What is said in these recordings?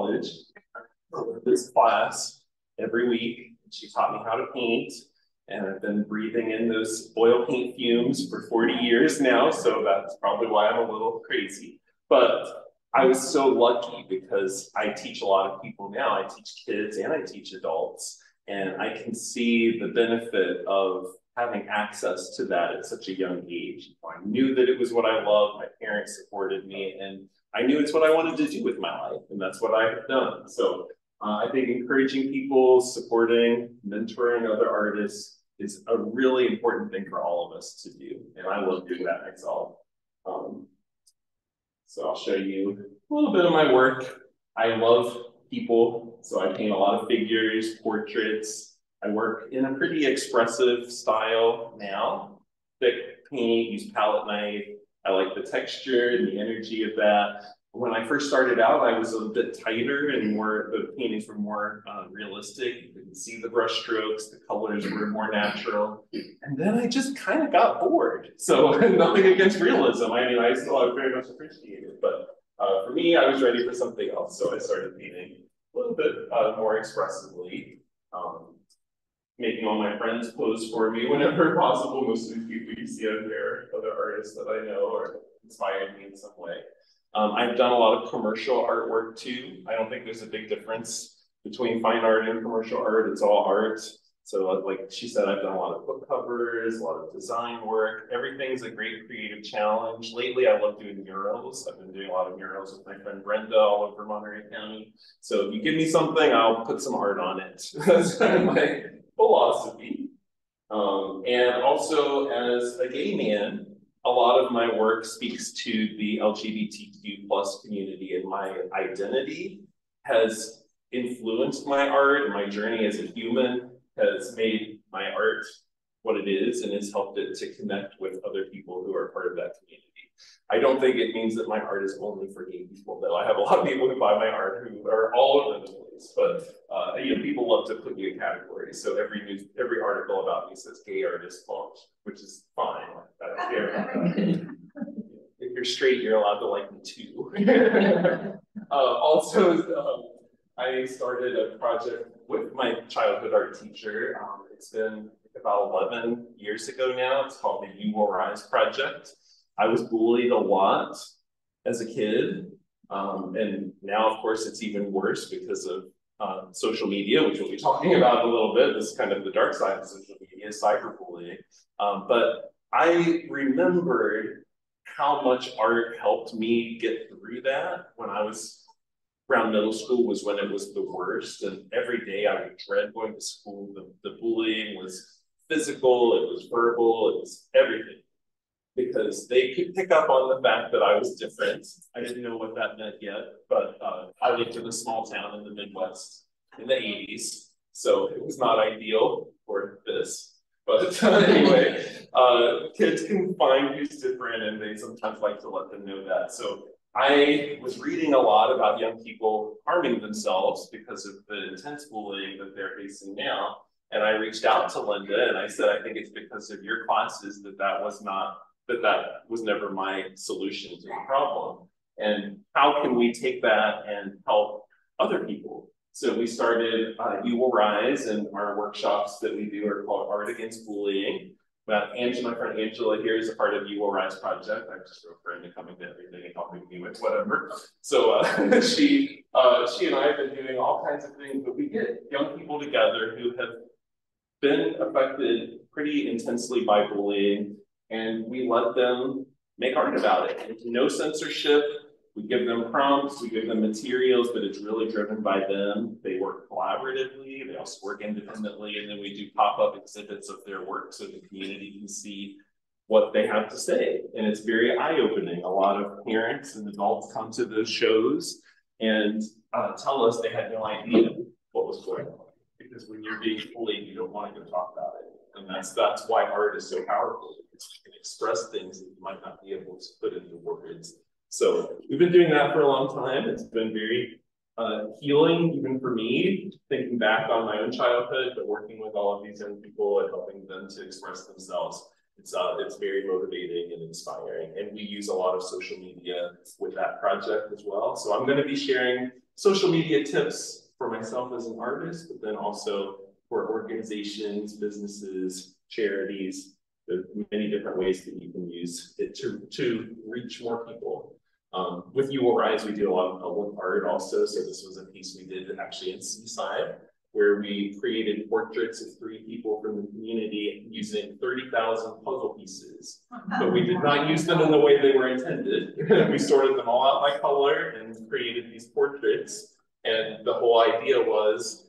college. I went to this class every week. She taught me how to paint, and I've been breathing in those oil paint fumes for 40 years now, so that's probably why I'm a little crazy. But I was so lucky because I teach a lot of people now. I teach kids and I teach adults, and I can see the benefit of having access to that at such a young age. I knew that it was what I loved. My parents supported me, and I knew it's what I wanted to do with my life, and that's what I have done. So I think encouraging people, supporting, mentoring other artists is a really important thing for all of us to do, and I love doing that myself. So I'll show you a little bit of my work. I love people, so I paint a lot of figures, portraits. I work in a pretty expressive style now. Thick paint, use palette knife. I like the texture and the energy of that. When I first started out, I was a bit tighter and the paintings were more realistic. You could see the brush strokes, the colors were more natural. And then I just kind of got bored. So nothing against realism. I mean, I still very much appreciate it. But for me, I was ready for something else. So I started painting a little bit more expressively. Making all my friends pose for me whenever possible. Most of the people you see out there, other artists that I know or inspired me in some way. I've done a lot of commercial artwork too. I don't think there's a big difference between fine art and commercial art. It's all art. So like she said, I've done a lot of book covers, a lot of design work. Everything's a great creative challenge. Lately, I love doing murals. I've been doing a lot of murals with my friend Brenda all over Monterey County. So if you give me something, I'll put some art on it. That's kind of my philosophy. And also as a gay man, a lot of my work speaks to the LGBTQ plus community, and my identity has influenced my art, and my journey as a human has made my art what it is and has helped it to connect with other people who are part of that community. I don't think it means that my art is only for gay people, though. I have a lot of people who buy my art who are all over the place, but you know, people love to put me in categories. So every article about me says gay artist launch, which is fine. I don't care. If you're straight, you're allowed to like me too. I started a project with my childhood art teacher. It's been about 11 years ago now. It's called the You Will Rise Project. I was bullied a lot as a kid. And now, of course, it's even worse because of social media, which we'll be talking about in a little bit. This is kind of the dark side of social media, cyberbullying. But I remembered how much art helped me get through that when I was around middle school was when it was the worst. And every day I would dread going to school. The bullying was physical, it was verbal, it was everything. Because they could pick up on the fact that I was different. I didn't know what that meant yet, but I lived in a small town in the Midwest in the 80s. So it was not ideal for this. But anyway, kids can find who's different and they sometimes like to let them know that. So I was reading a lot about young people harming themselves because of the intense bullying that they're facing now. And I reached out to Linda and I said, I think it's because of your classes that was never my solution to the problem. And how can we take that and help other people? So we started You Will Rise, and our workshops that we do are called Art Against Bullying. My friend Angela here is a part of You Will Rise project. I'm just a friend to coming to everything and helping me with whatever. So she and I have been doing all kinds of things, but we get young people together who have been affected pretty intensely by bullying, and we let them make art about it. No censorship. We give them prompts, we give them materials, but it's really driven by them. They work collaboratively, they also work independently, and then we do pop-up exhibits of their work so the community can see what they have to say. And it's very eye-opening. A lot of parents and adults come to those shows and tell us they had no idea what was going on. Because when you're being bullied, you don't want to go talk about it. And that's why art is so powerful. Because you can express things that you might not be able to put into words. So we've been doing that for a long time. It's been very healing, even for me, thinking back on my own childhood, but working with all of these young people and helping them to express themselves It's very motivating and inspiring, and we use a lot of social media with that project as well. So I'm going to be sharing social media tips for myself as an artist, but then also for organizations, businesses, charities. There's many different ways that you can use it to reach more people. With You Will Rise, we do a lot of public art also. So this was a piece we did actually in Seaside, where we created portraits of 3 people from the community using 30,000 puzzle pieces. But we did not use them in the way they were intended. We sorted them all out by color and created these portraits. And the whole idea was,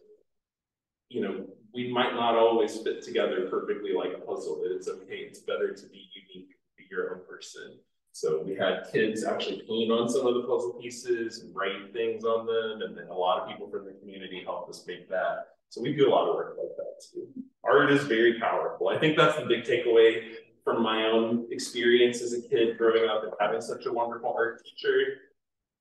you know, we might not always fit together perfectly like a puzzle, but it's okay. It's better to be unique, be your own person. So we had kids actually paint on some of the puzzle pieces and write things on them, and then a lot of people from the community helped us make that. So we do a lot of work like that too. Art is very powerful. I think that's the big takeaway from my own experience as a kid growing up and having such a wonderful art teacher.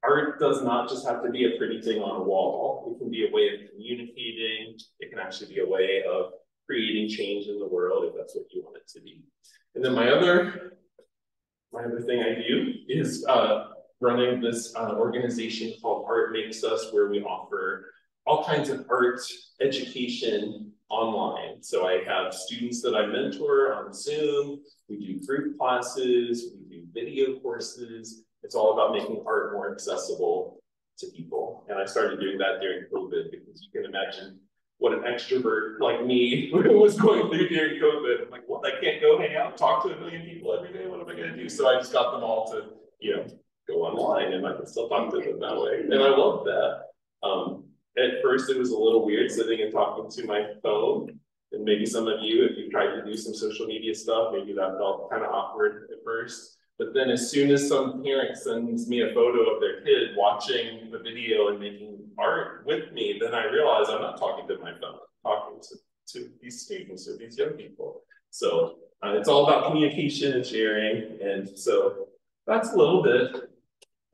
Art does not just have to be a pretty thing on a wall. It can be a way of communicating. It can actually be a way of creating change in the world if that's what you want it to be. And then my other thing I do is running this organization called Art Makes Us, where we offer all kinds of art education online. So I have students that I mentor on Zoom. We do group classes. We do video courses. It's all about making art more accessible to people. And I started doing that during COVID because you can imagine what an extrovert like me was going through during COVID. I'm like, well, I can't go hang out and talk to 1 million people every day. What am I going to do? So I just got them all to, you know, go online, and I can still talk to them that way. And I love that. At first, it was a little weird sitting and talking to my phone. And maybe some of you, if you tried to do some social media stuff, maybe that felt kind of awkward at first. But then as soon as some parent sends me a photo of their kid watching the video and making art with me, then I realize I'm not talking to my phone, I'm talking to these students or these young people. So it's all about communication and sharing. And so that's a little bit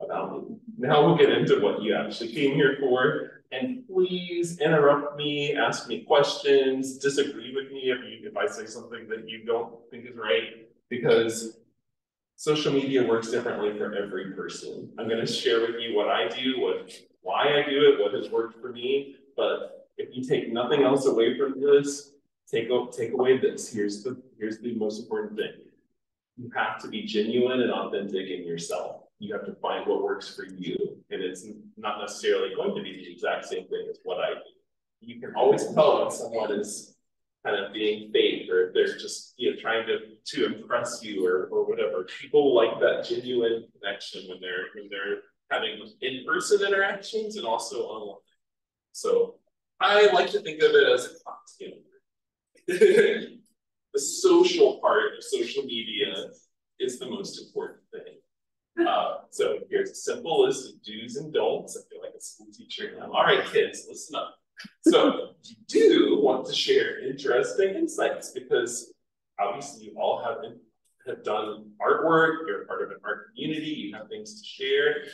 about me. Now we'll get into what you actually came here for. And please interrupt me, ask me questions, disagree with me if I say something that you don't think is right, because social media works differently for every person. I'm going to share with you what I do, why I do it, what has worked for me. But if you take nothing else away from this, take away this. Here's the most important thing. You have to be genuine and authentic in yourself. You have to find what works for you. And it's not necessarily going to be the exact same thing as what I do. You can always tell when someone is kind of being fake, or if they're just, you know, trying to impress you or whatever. People like that genuine connection when they're having in-person interactions and also online. So I like to think of it as a cocktail. The social part of social media is the most important thing. So here's a simple list of do's and don'ts. I feel like a school teacher now. All right, kids, listen up. So you do want to share interesting insights, because obviously you all have done artwork, you're part of an art community, you have things to share.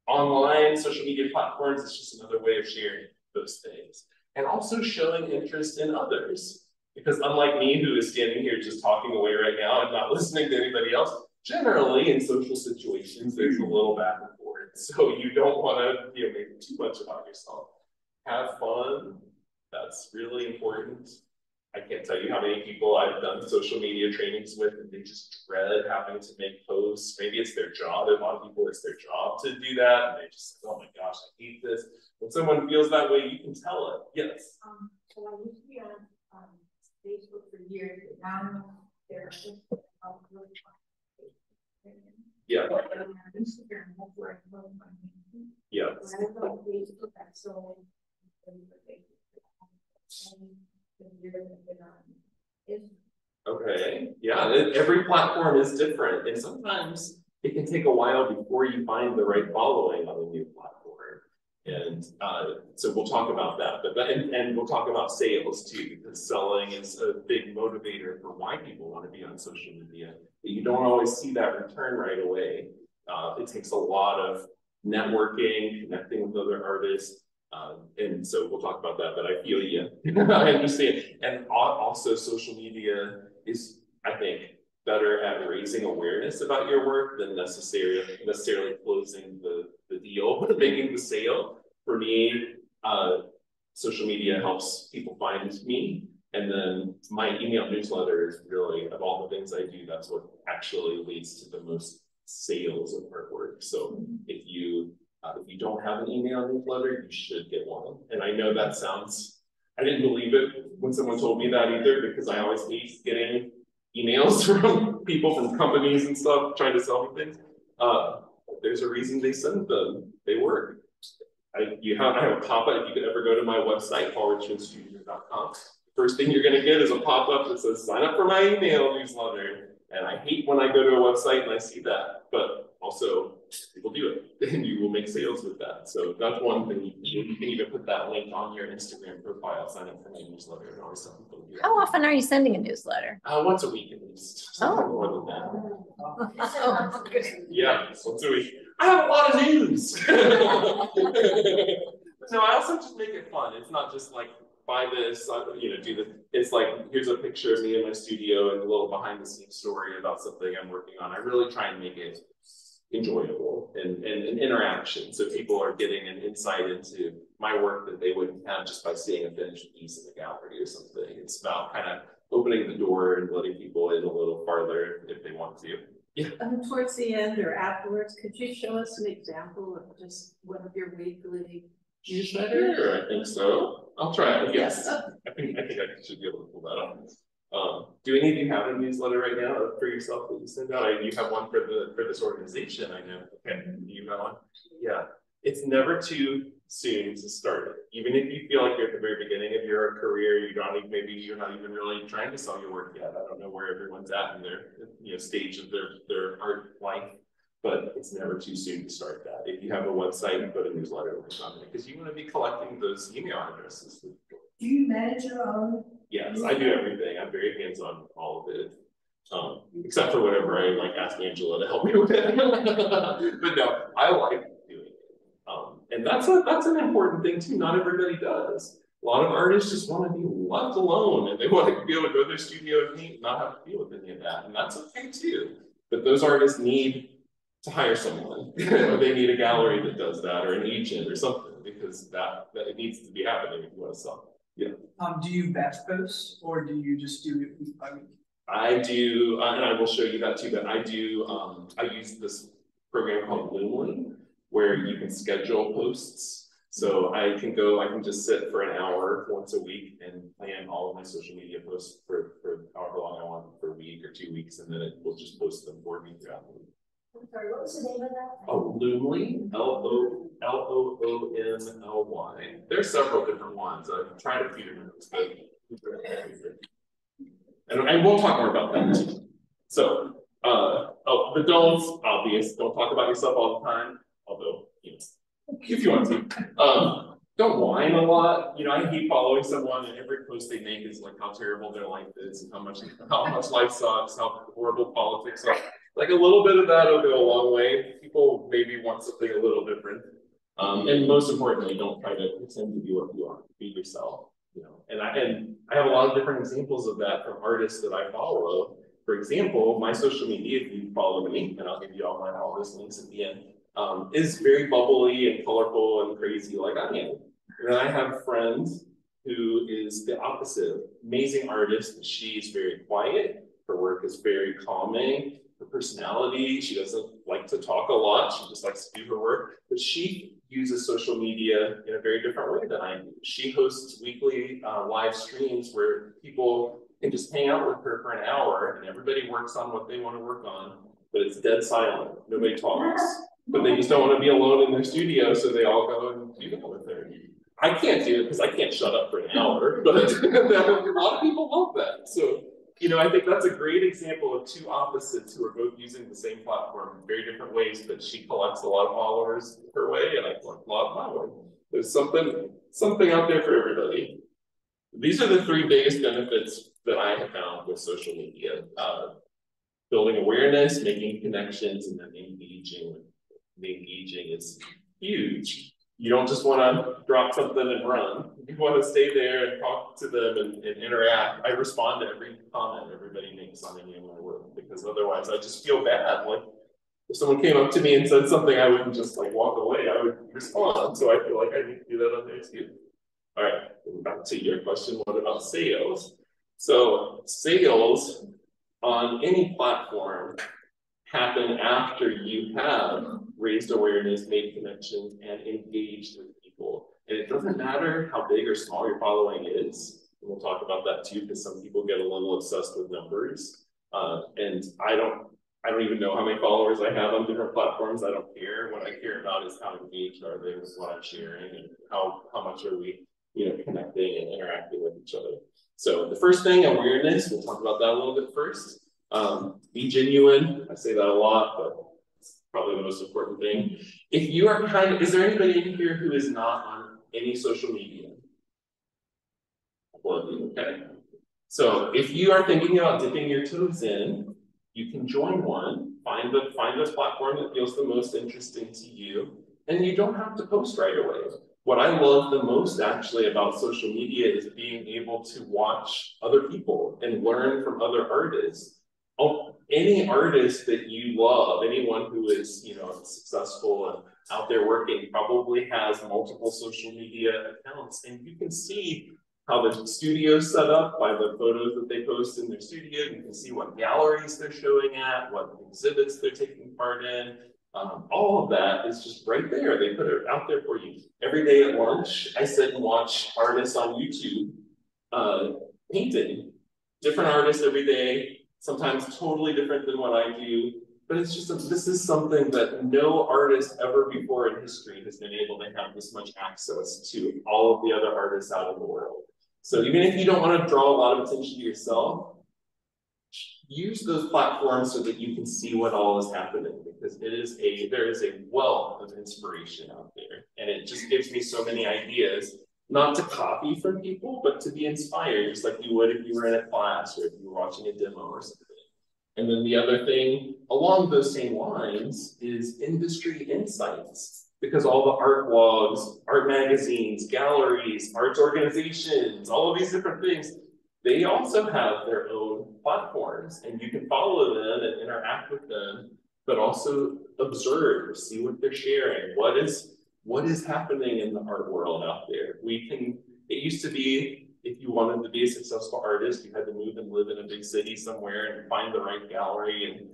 Online, social media platforms, it's just another way of sharing those things. And also showing interest in others. Because unlike me, who is standing here just talking away right now and not listening to anybody else, generally in social situations, there's a little back and forth. So you don't want to, you know, make too much about yourself. Have fun. That's really important. I can't tell you how many people I've done social media trainings with, and they just dread having to make posts. Maybe it's their job. A lot of people, it's their job to do that. And they just say, oh my gosh, I hate this. When someone feels that way, you can tell it. Yes. So I used to be on Facebook for years, but now there are just really yeah. Instagram, that's where I post my name. Yeah. When I was on Facebook, I sold okay. Yeah, every platform is different, and sometimes it can take a while before you find the right following on a new platform. And so we'll talk about that, and we'll talk about sales too, because selling is a big motivator for why people want to be on social media. But you don't always see that return right away. It takes a lot of networking, connecting with other artists. And so we'll talk about that, but I feel you. I understand. And also social media is, I think, better at raising awareness about your work than necessarily closing the deal, making the sale. For me, social media helps people find me. And then my email newsletter is really, of all the things I do, that's what actually leads to the most sales of artwork. So if you don't have an email newsletter, you should get one. And I know that sounds, I didn't believe it when someone told me that either, because I always hate getting emails from people from companies and stuff trying to sell me things. There's a reason they send them. They work. I have a pop-up. If you could ever go to my website, richmondstudio.com. First thing you're going to get is a pop-up that says, sign up for my email newsletter. And I hate when I go to a website and I see that, but also people do it and you will make sales with that. So that's one thing. You can even put that link on your Instagram profile, sign up for my newsletter, and always tell people to do that. How often are you sending a newsletter? Once a week at least. Something more than that. Oh. Yeah, once a week. I have a lot of news. No, I also just make it fun. It's not just like, buy this, do this. It's like, here's a picture of me in my studio and a little behind the scenes story about something I'm working on. I really try and make it enjoyable and an interaction. So people are getting an insight into my work that they wouldn't have just by seeing a finished piece in the gallery or something. It's about kind of opening the door and letting people in a little farther if they want to. Yeah. Towards the end or afterwards, could you show us an example of just one of your weekly newsletters? Sure, I think so. I'll try it. Yes, I think I should be able to pull that off. Do any of you have a newsletter right now for yourself that you send out? You have one for this organization, I know. Okay, you got one? Yeah. It's never too soon to start it. Even if you feel like you're at the very beginning of your career, maybe you're not even really trying to sell your work yet. I don't know where everyone's at in their stage of their art life. But it's never too soon to start that. If you have a website, put a newsletter or something, because you want to be collecting those email addresses. Do you manage your own? Yes, I do everything. I'm very hands-on all of it, except for whatever I like ask Angela to help me with. But no, I like doing it, and that's an important thing too. Not everybody does. A lot of artists just want to be left alone, and they want to be able to go to their studio and paint, and not have to deal with any of that, and that's okay too. But those artists need to hire someone, or they need a gallery that does that, or an agent or something, because that it needs to be happening if you want to sell. Yeah. Do you batch post, or do you just do it week by week? I do, and I will show you that too. But I do. I use this program called Loomly, where you can schedule posts. So I can just sit for an hour once a week and plan all of my social media posts for however long I want, for a week or 2 weeks, and then it will just post them for me throughout the week. I'm sorry, what was the name of that? Oh, Loomly, Loomly. There's several different ones. I've tried a few different ones, and we'll talk more about that too. So, but don't talk about yourself all the time. Although, if you want to, don't whine a lot. I hate following someone and every post they make is like how terrible their life is and how much life sucks, how horrible politics are. Like a little bit of that will go a long way. People maybe want something a little different. And most importantly, don't try to pretend to be what you are. Be yourself. And I have a lot of different examples of that from artists that I follow. For example, my social media, if you follow me, and I'll give you all those links at the end, is very bubbly and colorful and crazy like I am. And I have a friend who is the opposite, amazing artist. She's very quiet. Her work is very calming. Her personality, she doesn't like to talk a lot. She just likes to do her work. But she uses social media in a very different way than I do. She hosts weekly live streams where people can just hang out with her for an hour and everybody works on what they want to work on, but it's dead silent. Nobody talks. But they just don't want to be alone in their studio, so they all go and do that with her. I can't do it because I can't shut up for an hour, but a lot of people love that. So, I think that's a great example of two opposites who are both using the same platform in very different ways, but she collects a lot of followers her way, and I collect a lot of my way. There's something out there for everybody. These are the three biggest benefits that I have found with social media. Building awareness, making connections, and then engaging. The engaging is huge. You don't just want to drop something and run. You want to stay there and talk to them and interact. I respond to every comment everybody makes on any of my work, because otherwise I just feel bad. Like if someone came up to me and said something, I wouldn't just like walk away. I would respond. So I feel like I need to do that on there too. All right, back to your question. What about sales? So sales on any platform happen after you have raised awareness, made connections, and engaged with people. And it doesn't matter how big or small your following is. And we'll talk about that too, because some people get a little obsessed with numbers. And I don't even know how many followers I have on different platforms. I don't care. What I care about is how engaged are they with what I'm sharing, and how much are we, connecting and interacting with each other. So the first thing, awareness. We'll talk about that a little bit first. Be genuine. I say that a lot, but it's probably the most important thing. If you are is there anybody in here who is not on any social media? Okay. So if you are thinking about dipping your toes in, you can join one, find the platform that feels the most interesting to you, and you don't have to post right away. What I love the most actually about social media is being able to watch other people and learn from other artists. Oh, any artist that you love, anyone who is, successful and out there working, probably has multiple social media accounts, and you can see how the studio's set up by the photos that they post in their studio. You can see what galleries they're showing at, what exhibits they're taking part in. All of that is just right there. They put it out there for you. Every day at lunch, I sit and watch artists on YouTube painting. Different artists every day, sometimes totally different than what I do. But it's just, this is something that no artist ever before in history has been able to have this much access to all of the other artists out in the world. So even if you don't want to draw a lot of attention to yourself, use those platforms so that you can see what all is happening, because there is a wealth of inspiration out there. And it just gives me so many ideas, not to copy from people, but to be inspired, just like you would if you were in a class or if you were watching a demo or something. And then the other thing along those same lines is industry insights. Because all the art blogs, art magazines, galleries, arts organizations, all of these different things, they also have their own platforms, and you can follow them and interact with them, but also observe, see what they're sharing. What is happening in the art world out there? It used to be, if you wanted to be a successful artist, you had to move and live in a big city somewhere and find the right gallery, and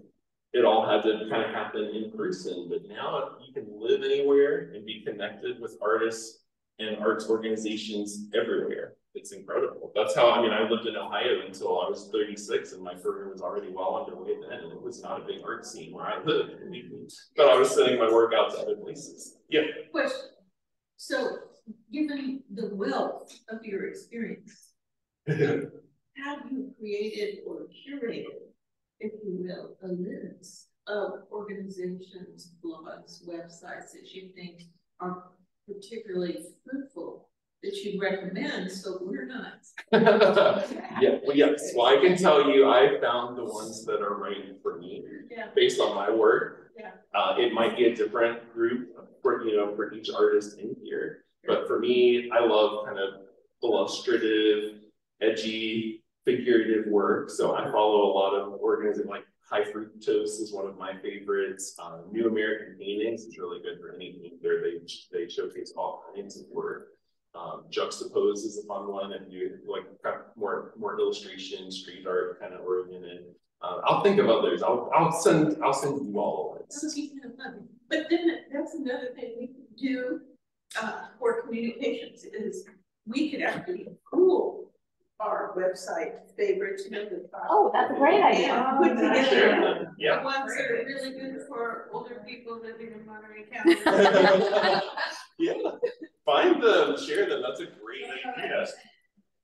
it all had to kind of happen in person. But now you can live anywhere and be connected with artists and arts organizations everywhere. It's incredible. That's how, I lived in Ohio until I was 36, and my career was already well underway then, and it was not a big art scene where I lived. But I was sending my work out to other places. Yeah. Question. So, given the wealth of your experience, have you created or curated, if you will, a list of organizations, blogs, websites that you think are particularly fruitful that you recommend, so we're not? Yeah, well, yes. Well, I can tell you, I found the ones that are right for me, based on my work. Yeah. It might be a different group for each artist in here, but for me, I love kind of illustrative, edgy, figurative work. So I follow a lot of organizations, like High Fructose is one of my favorites. New American Paintings is really good for any painter. They showcase all kinds of work. Juxtapose is a fun one, and you like more illustration, street art kind of oriented. I'll think of others. I'll send you all of That would be kind of fun. But then that's another thing we could do for communications is we could actually pool our website favorites. Oh, that's a great idea. And put together Yeah. the ones that are really good for older people living in Monterey County. Yeah. Find them, share them. That's a great idea.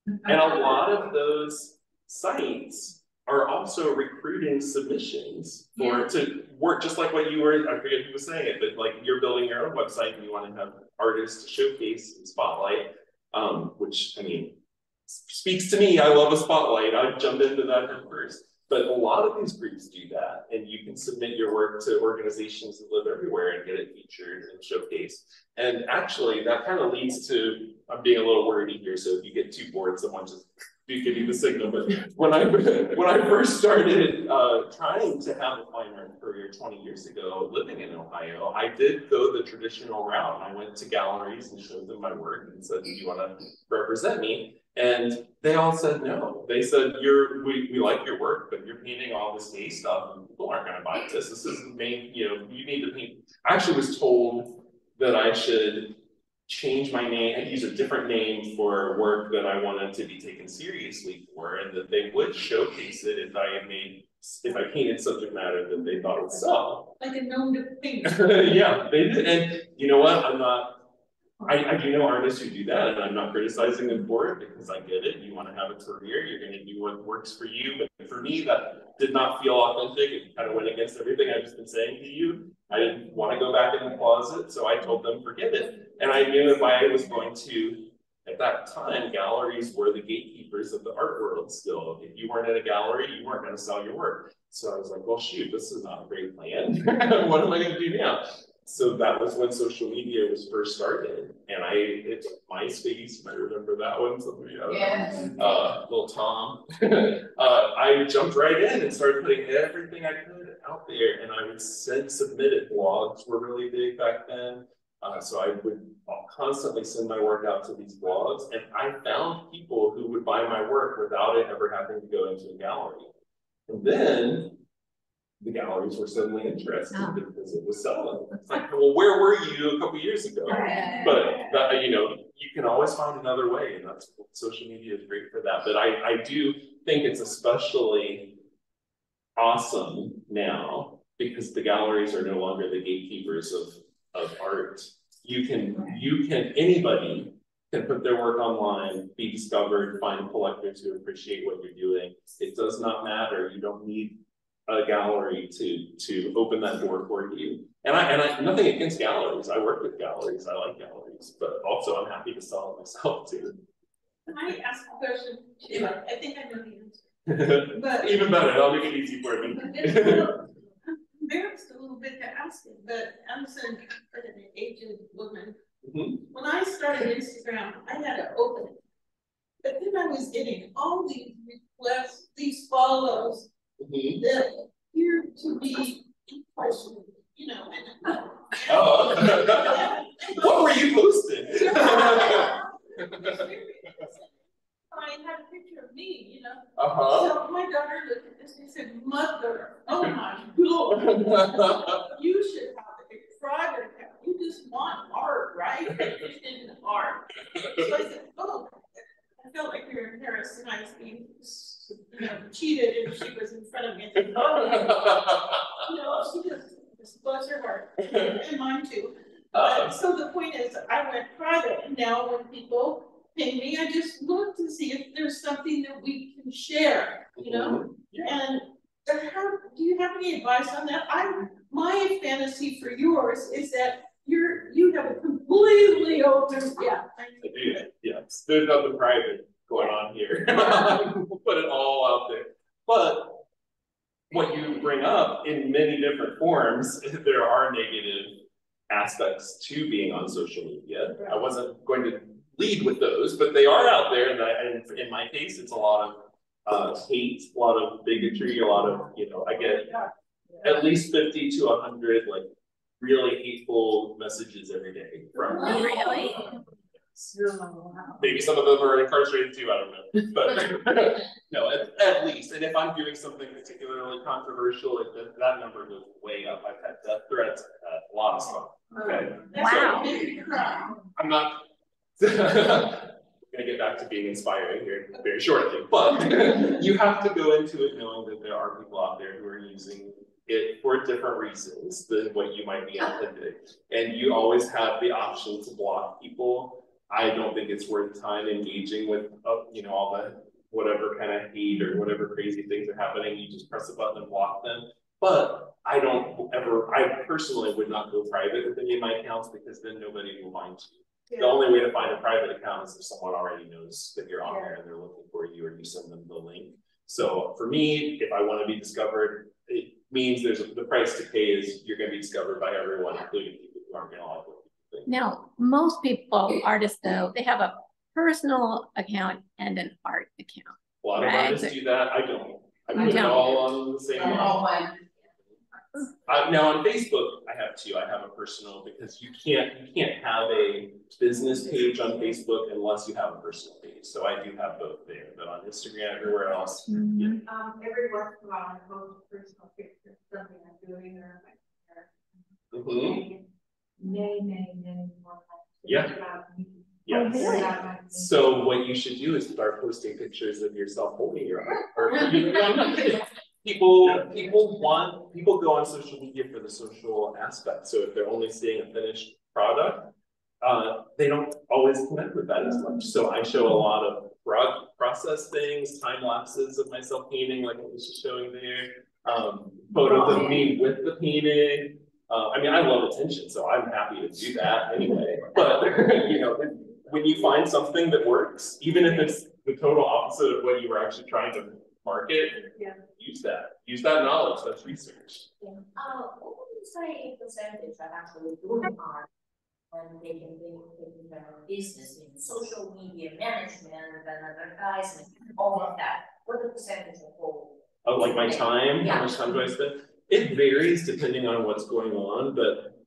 And a lot of those sites are also recruiting submissions to work, just like what you were, I forget who was saying it, but like you're building your own website and you want to have artists to showcase and spotlight, which speaks to me. I love a spotlight. I'd jump into that first. But a lot of these groups do that, and you can submit your work to organizations that live everywhere and get it featured and showcased. And actually, that kind of leads to, I'm being a little wordy here, so if you get too bored, someone just do give you the signal. But when I first started trying to have a fine art career 20 years ago, living in Ohio, I did go the traditional route. I went to galleries and showed them my work and said, "Do you want to represent me?" And they all said no. They said, we like your work, but you're painting all this gay stuff and people aren't gonna buy this. This is the main, you need to paint. I actually was told that I should change my name and use a different name for work that I wanted to be taken seriously for, and that they would showcase it if I painted subject matter that they thought would sell. Like a known to paint. Yeah, they did. And you know what? I do know artists who do that, and I'm not criticizing them for it because I get it. You want to have a career, you're going to do what works for you. But for me, that did not feel authentic. It kind of went against everything I've just been saying to you. I didn't want to go back in the closet, so I told them, forget it. And I knew if I was going to, at that time, galleries were the gatekeepers of the art world still. If you weren't in a gallery, you weren't going to sell your work. So I was like, well, shoot, this is not a great plan. What am I going to do now? So that was when social media was first started, and it's MySpace. You might remember that one. Somebody, little Tom. I jumped right in and started putting everything I could out there, and I would submit it. Blogs were really big back then, so I would constantly send my work out to these blogs, and I found people who would buy my work without it ever having to go into a gallery. And then the galleries were suddenly interested because it was selling. It's like, well, where were you a couple years ago? But that, you can always find another way, and that's social media is great for that. But I do think it's especially awesome now because the galleries are no longer the gatekeepers of art. Anybody can put their work online, be discovered, find collectors who appreciate what you're doing. It does not matter. You don't need a gallery to open that door for you. And I nothing against galleries. I work with galleries. I like galleries, but also I'm happy to sell it myself too. Can I ask a question? Yeah. I think I know the answer. But even better, I'll make it easy for me. I'm embarrassed a little bit to ask it, but I'm an aged woman. When I started Instagram, I had to open it. But then I was getting all these requests, these follows that appear to be questionable, What were you posting? I had a picture of me, Uh-huh. So my daughter looked at this and said, "Mother, oh my God, you should have a private account. You just want art, right? In art." So I said, "Oh, I felt like we were in Paris and I was being, cheated, and she was in front of me." And said, she just bless her heart, and mine too. So the point is, I went private, and now when people pay me, I just look to see if there's something that we can share, Yeah. And how do you have any advice on that? My fantasy for yours is that you have a completely open, Yes, there's nothing private going on here. We'll put it all out there. But what you bring up in many different forms, there are negative aspects to being on social media. Right. I wasn't going to lead with those, but they are out there, and in my case, it's a lot of hate, a lot of bigotry, a lot of, I get at least 50 to 100 like really hateful messages every day from Really? Maybe some of them are incarcerated too, I don't know. But no, at least. And if I'm doing something particularly controversial, that number goes way up. I've had death threats, a lot of stuff. Okay. Wow. So, I'm not gonna get back to being inspiring here very shortly, but you have to go into it knowing that there are people out there who are using it for different reasons than what you might be intended. And you always have the option to block people. I don't think it's worth time engaging with, all the whatever kind of hate or whatever crazy things are happening. You just press a button and block them. But I personally would not go private with any of my accounts because then nobody will find you. Yeah. The only way to find a private account is if someone already knows that you're on there and they're looking for you, or you send them the link. So for me, if I want to be discovered, it means the price to pay is you're going to be discovered by everyone, including people who aren't going to like what you think. Now, most people, artists though, they have a personal account and an art account. A lot of right? artists do that. I don't. I put it don't. all on the same one. Now on Facebook, I have two. I have a personal because you can't have a business page on Facebook unless you have a personal page. So I do have both there, but on Instagram, everywhere else. Mm-hmm. Yeah. Every once in a while, I post personal pictures, something I'm doing or my Mm-hmm. many more. Yeah. Oh, Yes. really? So what you should do is start posting pictures of yourself holding your art. Or, I'm not kidding. People go on social media for the social aspect. So if they're only seeing a finished product, they don't always connect with that as much. So I show a lot of process things, time lapses of myself painting, like I was just showing there, photos of me with the painting. I mean, I love attention, so I'm happy to do that anyway. But you know, when you find something that works, even if it's the total opposite of what you were actually trying to market, use that knowledge. That's research. What would you say percentage of actually doing art when taking their business in social media management and advertising, all of that? What the percentage of whole? Oh, like my time? Yeah. How much time do I spend? It varies depending on what's going on, but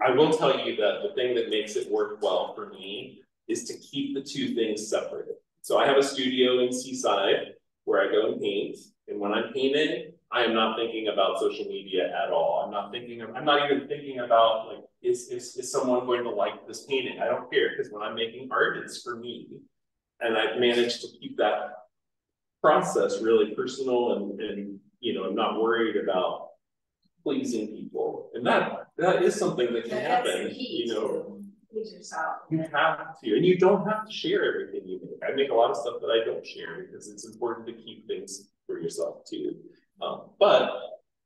I will tell you that the thing that makes it work well for me is to keep the two things separated. So I have a studio in Seaside where I go and paint, and when I'm painting, I am not thinking about social media at all. I'm not even thinking about like, is someone going to like this painting? I don't care, because when I'm making art, it's for me. And I've managed to keep that process really personal and you know, I'm not worried about pleasing people. And that is something that can happen, you know. Please yourself. You have to, and you don't have to share everything you make. I make a lot of stuff that I don't share because it's important to keep things for yourself too. But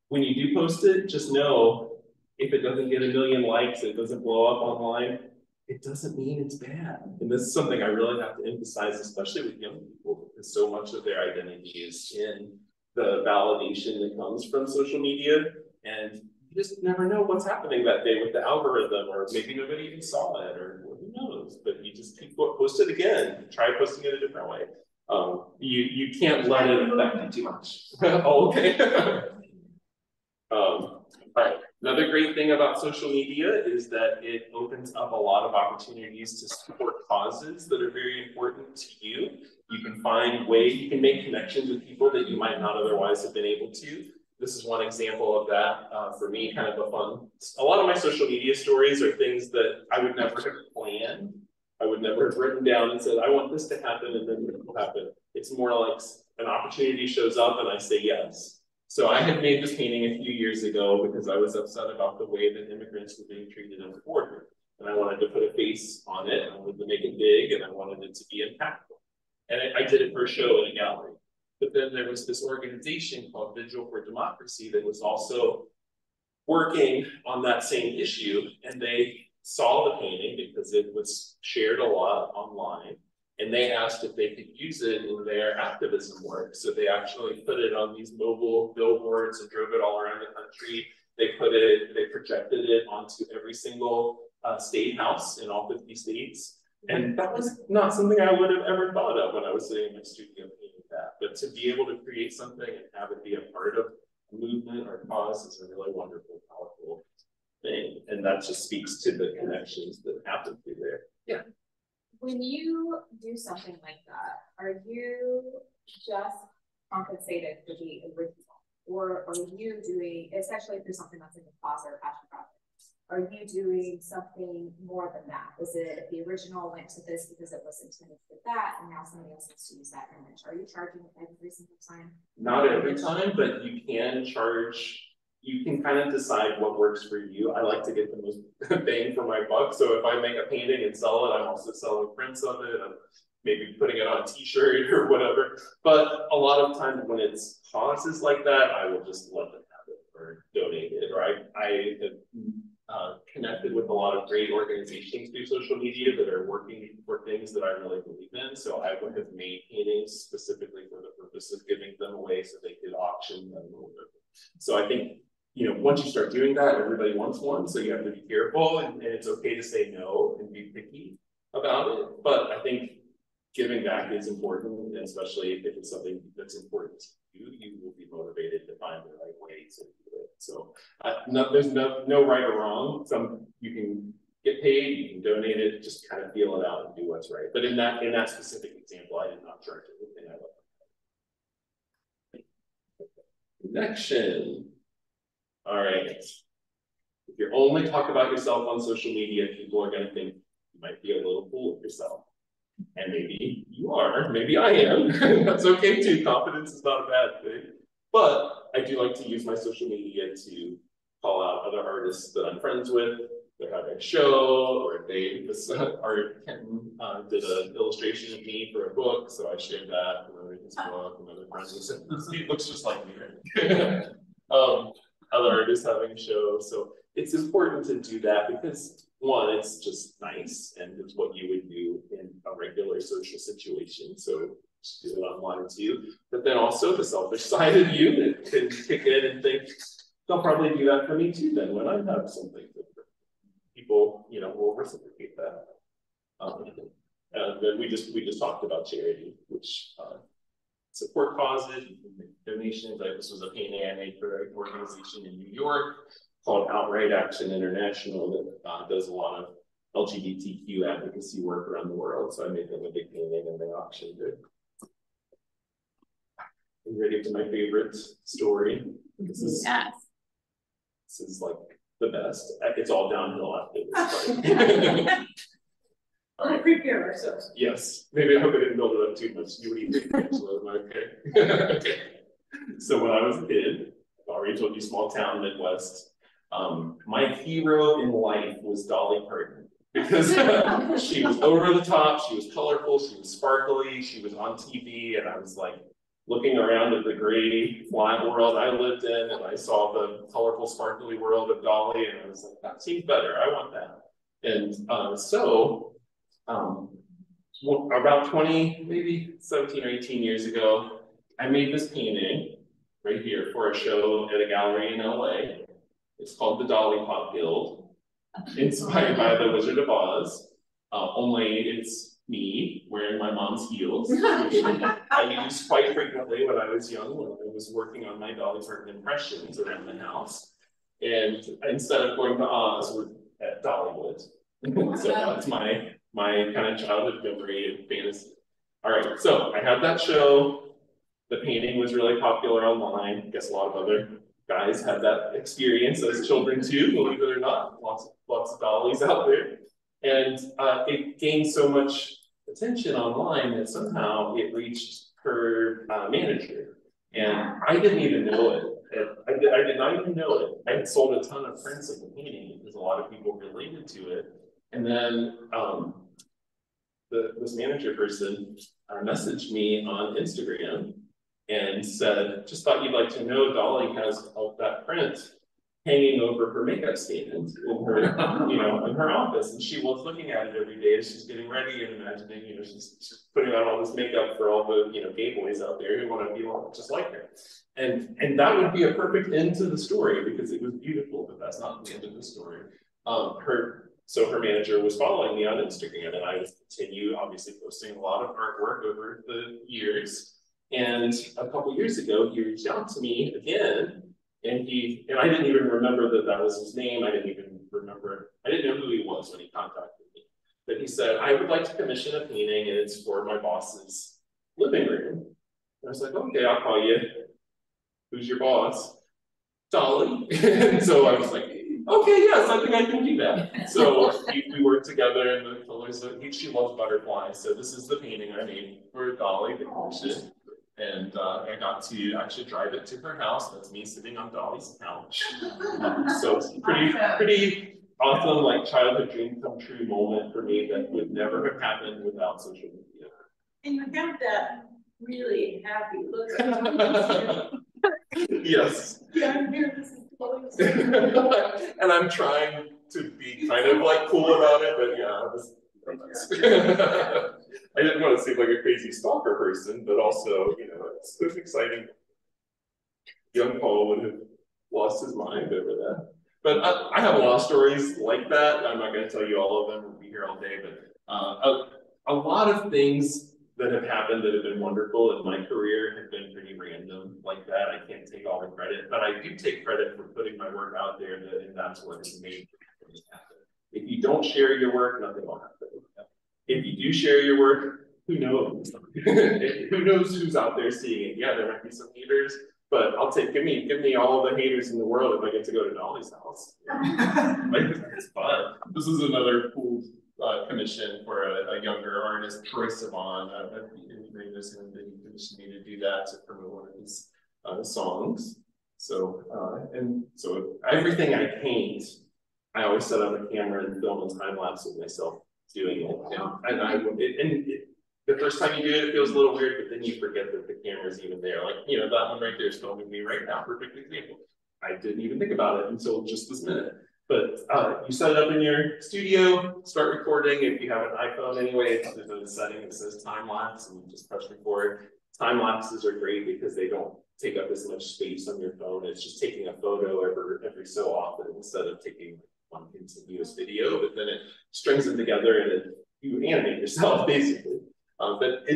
when you do post it, just know if it doesn't get 1 million likes, it doesn't blow up online, it doesn't mean it's bad. And this is something I really have to emphasize, especially with young people, because so much of their identity is in the validation that comes from social media. And you just never know what's happening that day with the algorithm, or maybe nobody even saw it, or who knows, but you just keep post it again, try posting it a different way. You can't let it affect you too much. Oh, okay. All right. Another great thing about social media is that it opens up a lot of opportunities to support causes that are very important to you. You can find ways, you can make connections with people that you might not otherwise have been able to. This is one example of that for me, kind of a fun. A lot of my social media stories are things that I would never have planned. I would never have written down and said, I want this to happen, and then it will happen. It's more like an opportunity shows up and I say yes. So I had made this painting a few years ago because I was upset about the way that immigrants were being treated at the border. And I wanted to put a face on it, I wanted to make it big, and I wanted it to be impactful. And I did it for a show in a gallery. But then there was this organization called Vigil for Democracy that was also working on that same issue. And they saw the painting because it was shared a lot online. And they asked if they could use it in their activism work. So they actually put it on these mobile billboards and drove it all around the country. They projected it onto every single state house in all 50 states. And that was not something I would have ever thought of when I was sitting in my studio painting that. But to be able to create something and have it be a part of a movement or cause is a really wonderful, powerful thing. And that just speaks to the connections that happen through there. Yeah. When you do something like that, are you just compensated for the original? Or are you doing, especially if there's something that's in the cause or a passion project, are you doing something more than that? Was it the original went to this because it was intended for that, and now somebody else wants to use that image? Are you charging every single time? Not every time, but you can charge. You can kind of decide what works for you. I like to get the most bang for my buck. So if I make a painting and sell it, I'm also selling prints of it. I'm maybe putting it on a t-shirt or whatever. But a lot of times when it's causes like that, I will just let them have it or donate it. Or I have connected with a lot of great organizations through social media that are working for things that I really believe in. So I would have made paintings specifically for the purpose purpose of giving them away so they could auction them or whatever. So I think, you know, once you start doing that, everybody wants one, so you have to be careful, and it's okay to say no and be picky about it. But I think giving back is important, and especially if it's something that's important to you, you will be motivated to find the right way to do it. So there's no right or wrong. You can get paid, you can donate it, just kind of feel it out and do what's right. But in that specific example, I did not charge anything. I love connection. All right. If you only talk about yourself on social media, people are going to think you might be a little full of yourself. And maybe you are, maybe I am. That's okay too. Confidence is not a bad thing. But I do like to use my social media to call out other artists that I'm friends with. They're having a show, or Art Kenton did an illustration of me for a book, so I shared that for his book, and other friends said, "He looks just like me." Right? Other artists having a show, so it's important to do that because one, it's just nice, and it's what you would do in a regular social situation. So just do it online too. But then also the selfish side of you that can kick in and think, they'll probably do that for me too. Then when I have something, people, you know, will reciprocate that. And then we just talked about charity, which support causes, you can make donations. Like this was a painting I made for an organization in New York called Outright Action International that does a lot of LGBTQ advocacy work around the world. So I made them a big painting and they auctioned it. I'm ready for my favorite story. This is like the best. It's all downhill after this. We'll prepare ourselves. Yes, maybe I hope I didn't build it up too much. You would even think okay. Okay. So when I was a kid, I already told you, small town Midwest. My hero in life was Dolly Parton because she was over the top, she was colorful, she was sparkly, she was on TV, and I was like looking around at the gray, flat world I lived in, and I saw the colorful, sparkly world of Dolly, and I was like, that seems better, I want that. And about 20, maybe 17 or 18 years ago, I made this painting right here for a show at a gallery in LA. It's called the Dolly Pop Guild, inspired by the Wizard of Oz, only it's me wearing my mom's heels, which I used quite frequently when I was young, when I was working on my Dolly Parton impressions around the house. And instead of going to Oz, we're at Dollywood. So that's my kind of childhood memory and fantasy. All right, so I had that show. The painting was really popular online. I guess a lot of other guys had that experience as children too, believe it or not. Lots of dollies out there. And it gained so much attention online that somehow it reached her manager. And I didn't even know it. I did not even know it. I had sold a ton of prints of the painting because a lot of people related to it. And then this manager person messaged me on Instagram and said, just thought you'd like to know Dolly has that print hanging over her makeup stand in her, in her office. And she was looking at it every day as she's getting ready and imagining, she's putting on all this makeup for all the, gay boys out there who want to be just like her. And that would be a perfect end to the story because it was beautiful, but that's not the end of the story. So her manager was following me on Instagram, and I would continue obviously posting a lot of artwork over the years. And a couple years ago, he reached out to me again, and I didn't even remember that was his name. I didn't know who he was when he contacted me. But he said, I would like to commission a painting, and it's for my boss's living room. And I was like, okay, I'll call you. Who's your boss? Dolly. And so I was like, okay, yes, I think I can do that. So we worked together, and the colors, she loves butterflies. So this is the painting I made for Dolly, the commission. And I got to actually drive it to her house. That's me sitting on Dolly's couch. So it's pretty awesome, like childhood dream come true moment for me that would never have happened without social media. And you have that really happy look. Yes. Yeah, I'm here. This is close. And I'm trying to be kind of like cool about it, but yeah, I didn't want to seem like a crazy stalker person, but also, so exciting. Young Paul would have lost his mind over that. But I have a lot of stories like that. I'm not going to tell you all of them. We'll be here all day. But a lot of things that have happened that have been wonderful in my career have been pretty random like that. I can't take all the credit, but I do take credit for putting my work out there, and that's what has made things happen. If you don't share your work, nothing will happen. If you do share your work, who knows? Who knows who's out there seeing it? Yeah, there might be some haters, but I'll take, give me all the haters in the world if I get to go to Dolly's house. Like, it's fun. This is another cool commission for a younger artist, Troy Sivan. He commissioned me to do that to promote one of his songs. So so everything I paint, I always set up a camera and film a time lapse of myself doing it. The first time you do it, it feels a little weird, but then you forget that the camera's even there. Like, you know, that one right there is filming me right now. Perfect example. I didn't even think about it until just this minute. But you set it up in your studio, start recording. If you have an iPhone anyway, there's a setting that says time lapse, and you just press record. Time lapses are great because they don't take up as much space on your phone. It's just taking a photo every so often instead of taking one continuous video. But then it strings them together and you animate yourself basically. But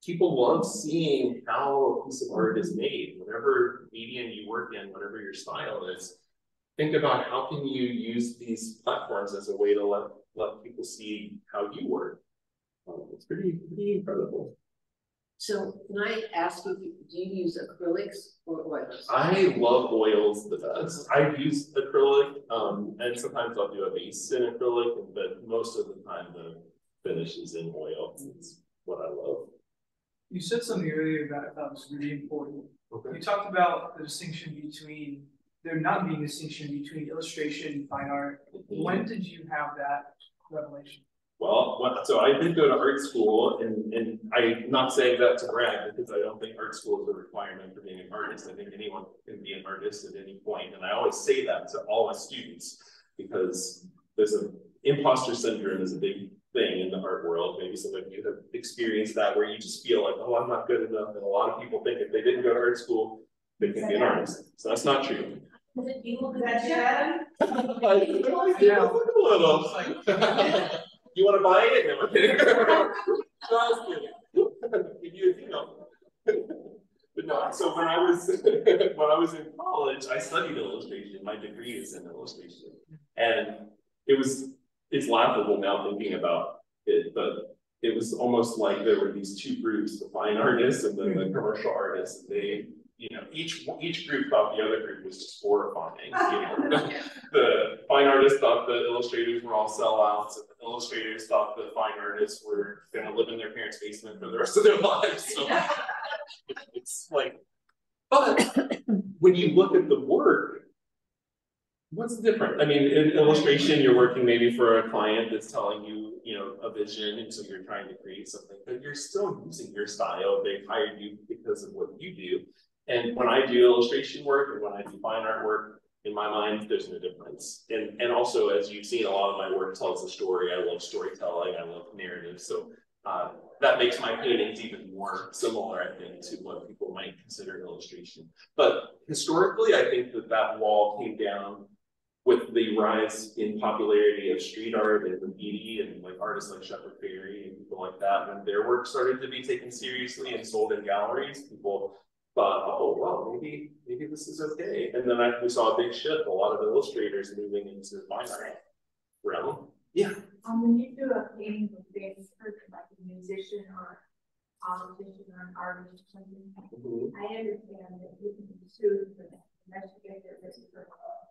people love seeing how a piece of art is made. Whatever medium you work in, whatever your style is, think about how can you use these platforms as a way to let people see how you work. It's pretty incredible. So can I ask you, do you use acrylics or oils? I love oils the best. I've used acrylic, and sometimes I'll do a base in acrylic, but most of the time the finish is in oil. It's what I love. You said something earlier that I thought was really important. Okay. You talked about the distinction between, there not being a distinction between illustration and fine art. When did you have that revelation? Well, so I did go to art school, and I'm not saying that to brag because I don't think art school is a requirement for being an artist. I think anyone can be an artist at any point, and I always say that to all my students because there's an imposter syndrome is a big thing in the art world. Maybe some of you have experienced that where you just feel like, oh, I'm not good enough, and a lot of people think if they didn't go to art school, they can be an artist. So that's not true. Yeah. Look a little. You want to buy it? No, I'm kidding. Just kidding. You know. But no, so when I was in college, I studied illustration. My degree is in illustration. And it's laughable now thinking about it, but it was almost like there were these two groups, the fine artists and then the commercial artists. They, you know, each group thought the other group was just horrifying. You know? The fine artists thought the illustrators were all sellouts, and the illustrators thought the fine artists were going to live in their parents' basement for the rest of their lives. So it's like, but when you look at the work, what's different? I mean, in illustration, you're working maybe for a client that's telling you, you know, a vision, and so you're trying to create something, but you're still using your style. They hired you because of what you do. And when I do illustration work and when I do fine art work, in my mind, there's no difference. And also, as you've seen, a lot of my work tells a story. I love storytelling. I love narrative. So that makes my paintings even more similar, I think, to what people might consider illustration. But historically, I think that wall came down with the rise in popularity of street art and graffiti and like artists like Shepard Fairey and people like that. When their work started to be taken seriously and sold in galleries, people thought, oh, well, maybe this is okay. And then we saw a big shift, a lot of illustrators moving into fine art realm. Yeah. When you do a painting with this person, like a musician or politician or an artist or something, I understand that you can be sued for that.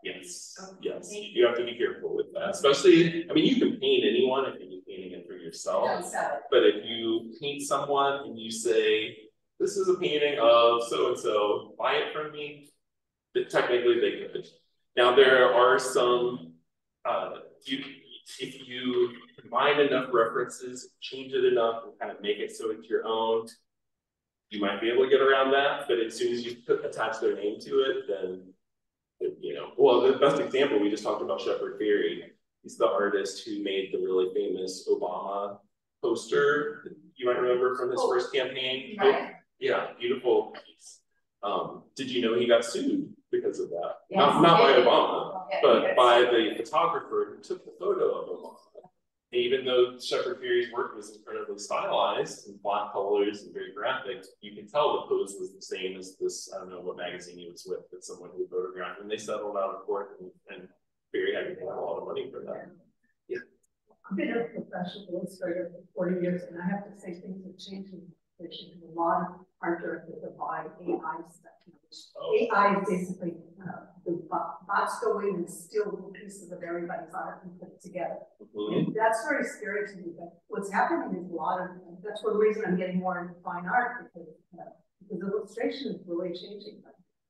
Yes, yes, you have to be careful with that, especially, I mean, you can paint anyone if you're painting it for yourself, but if you paint someone and you say, this is a painting of so-and-so, buy it from me, that technically they could. Now, there are some, if you combine enough references, change it enough, and kind of make it so it's your own, you might be able to get around that, but as soon as you attach their name to it, then, you know, well, the best example, we just talked about Shepard Fairey. He's the artist who made the really famous Obama poster, you might remember from his first campaign. Right. Yeah, beautiful piece. Did you know he got sued because of that? Yes, Not by he did. Obama, Okay, but yes. by the photographer who took the photo of Obama. Even though Shepard Fairey's work was incredibly stylized and black colors and very graphic, you can tell the pose was the same as this, I don't know what magazine he was with, but someone who photographed, and they settled out of court, and Fairey had to pay a lot of money for that. Yeah. I've been a professional illustrator for 40 years, and I have to say things have changed in fiction. A lot of art directors are buying AI stuff. AI is basically the bots go in and steal little pieces of everybody's art and put it together. And that's very scary to me. But what's happening is a lot of, that's one reason I'm getting more into fine art, because illustration is really changing.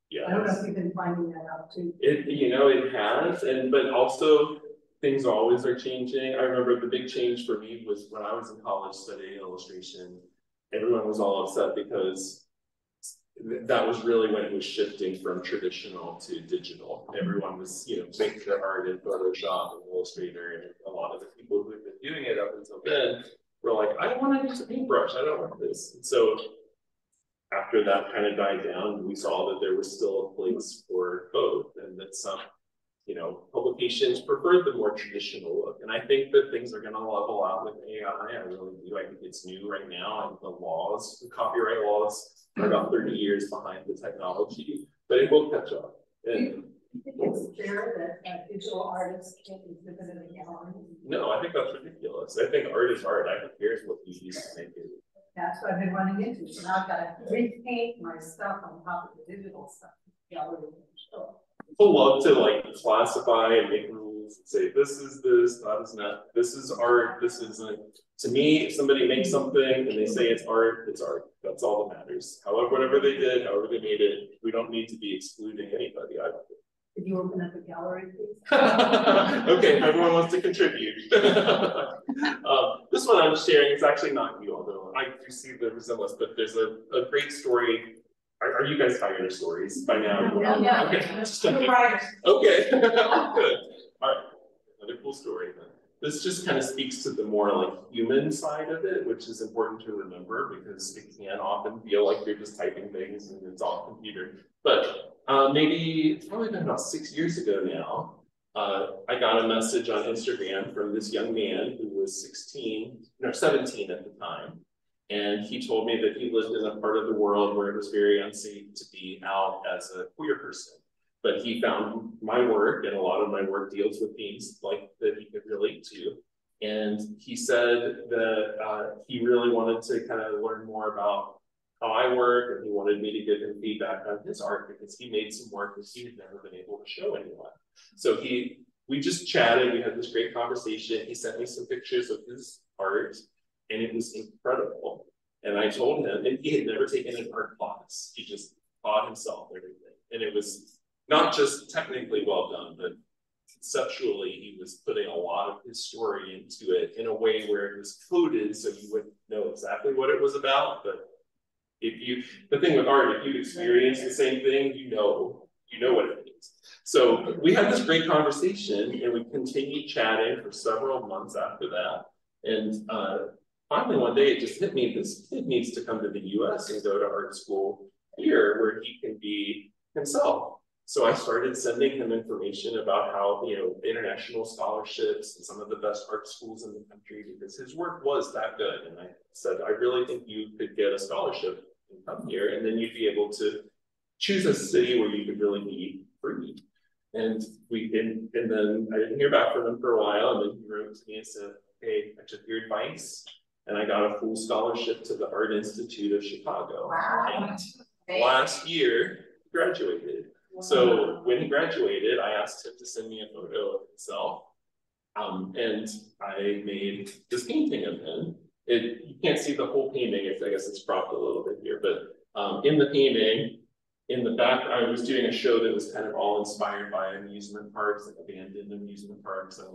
Yeah. I don't know if you've been finding that out too. It has, but also things always are changing. I remember the big change for me was when I was in college studying illustration. Everyone was all upset because that was really when it was shifting from traditional to digital. Everyone was, making their art in Photoshop and Illustrator, and a lot of the people who had been doing it up until then were like, I don't want to use a paintbrush, I don't want this. And so after that kind of died down, we saw that there was still a place for both, and that some, publications preferred the more traditional look. And I think that things are going to level out with AI. I really do. I think it's new right now, and the copyright laws are about 30 years behind the technology, but it will catch up. And it's fair that digital artists can't exhibit in a gallery. No, I think that's ridiculous. I think art is art. I don't care what you use to make it. That's what I've been running into. So now I've got to repaint my stuff on top of the digital stuff. Gallery show. People love to classify and make rules and say this is this, that is not. This is art. This isn't. To me, if somebody makes something and they say it's art, it's art. That's all that matters. However, whatever they did, however they made it, we don't need to be excluding anybody. I don't think. Could you open up a gallery, please? Okay, if everyone wants to contribute. This one I'm sharing is actually not you, although I do see the resemblance, but there's a great story. Are you guys tired of stories by now? Yeah. Okay. Right. Okay. Good. All right. Another cool story then. This just kind of speaks to the more human side of it, which is important to remember because it can often feel like you're just typing things and it's all computer. But it's probably been about 6 years ago now. I got a message on Instagram from this young man who was 17 at the time. And he told me that he lived in a part of the world where it was very unsafe to be out as a queer person. But he found my work, and a lot of my work deals with themes that he could relate to. And he said that he really wanted to kind of learn more about how I work, and he wanted me to give him feedback on his art because he made some work that he had never been able to show anyone. So we just chatted, we had this great conversation. He sent me some pictures of his art, and it was incredible. And I told him, and he had never taken an art class. He just taught himself everything. And it was not just technically well done, but conceptually, he was putting a lot of his story into it in a way where it was coded so you wouldn't know exactly what it was about. But the thing with art, if you experience the same thing, you know what it means. So we had this great conversation, and we continued chatting for several months after that. And finally, one day, it just hit me, this kid needs to come to the US and go to art school here where he can be himself. So I started sending him information about how, international scholarships and some of the best art schools in the country, because his work was that good. And I said, I really think you could get a scholarship and come here, and then you'd be able to choose a city where you could really be free. And then I didn't hear back from him for a while, and then he wrote to me and said, hey, I took your advice, and I got a full scholarship to the Art Institute of Chicago. Wow. And last year, he graduated. So when he graduated, I asked him to send me a photo of himself. And I made this painting of him. You can't see the whole painting, I guess it's cropped a little bit here, but in the painting, in the back, I was doing a show that was kind of all inspired by amusement parks, abandoned amusement parks, and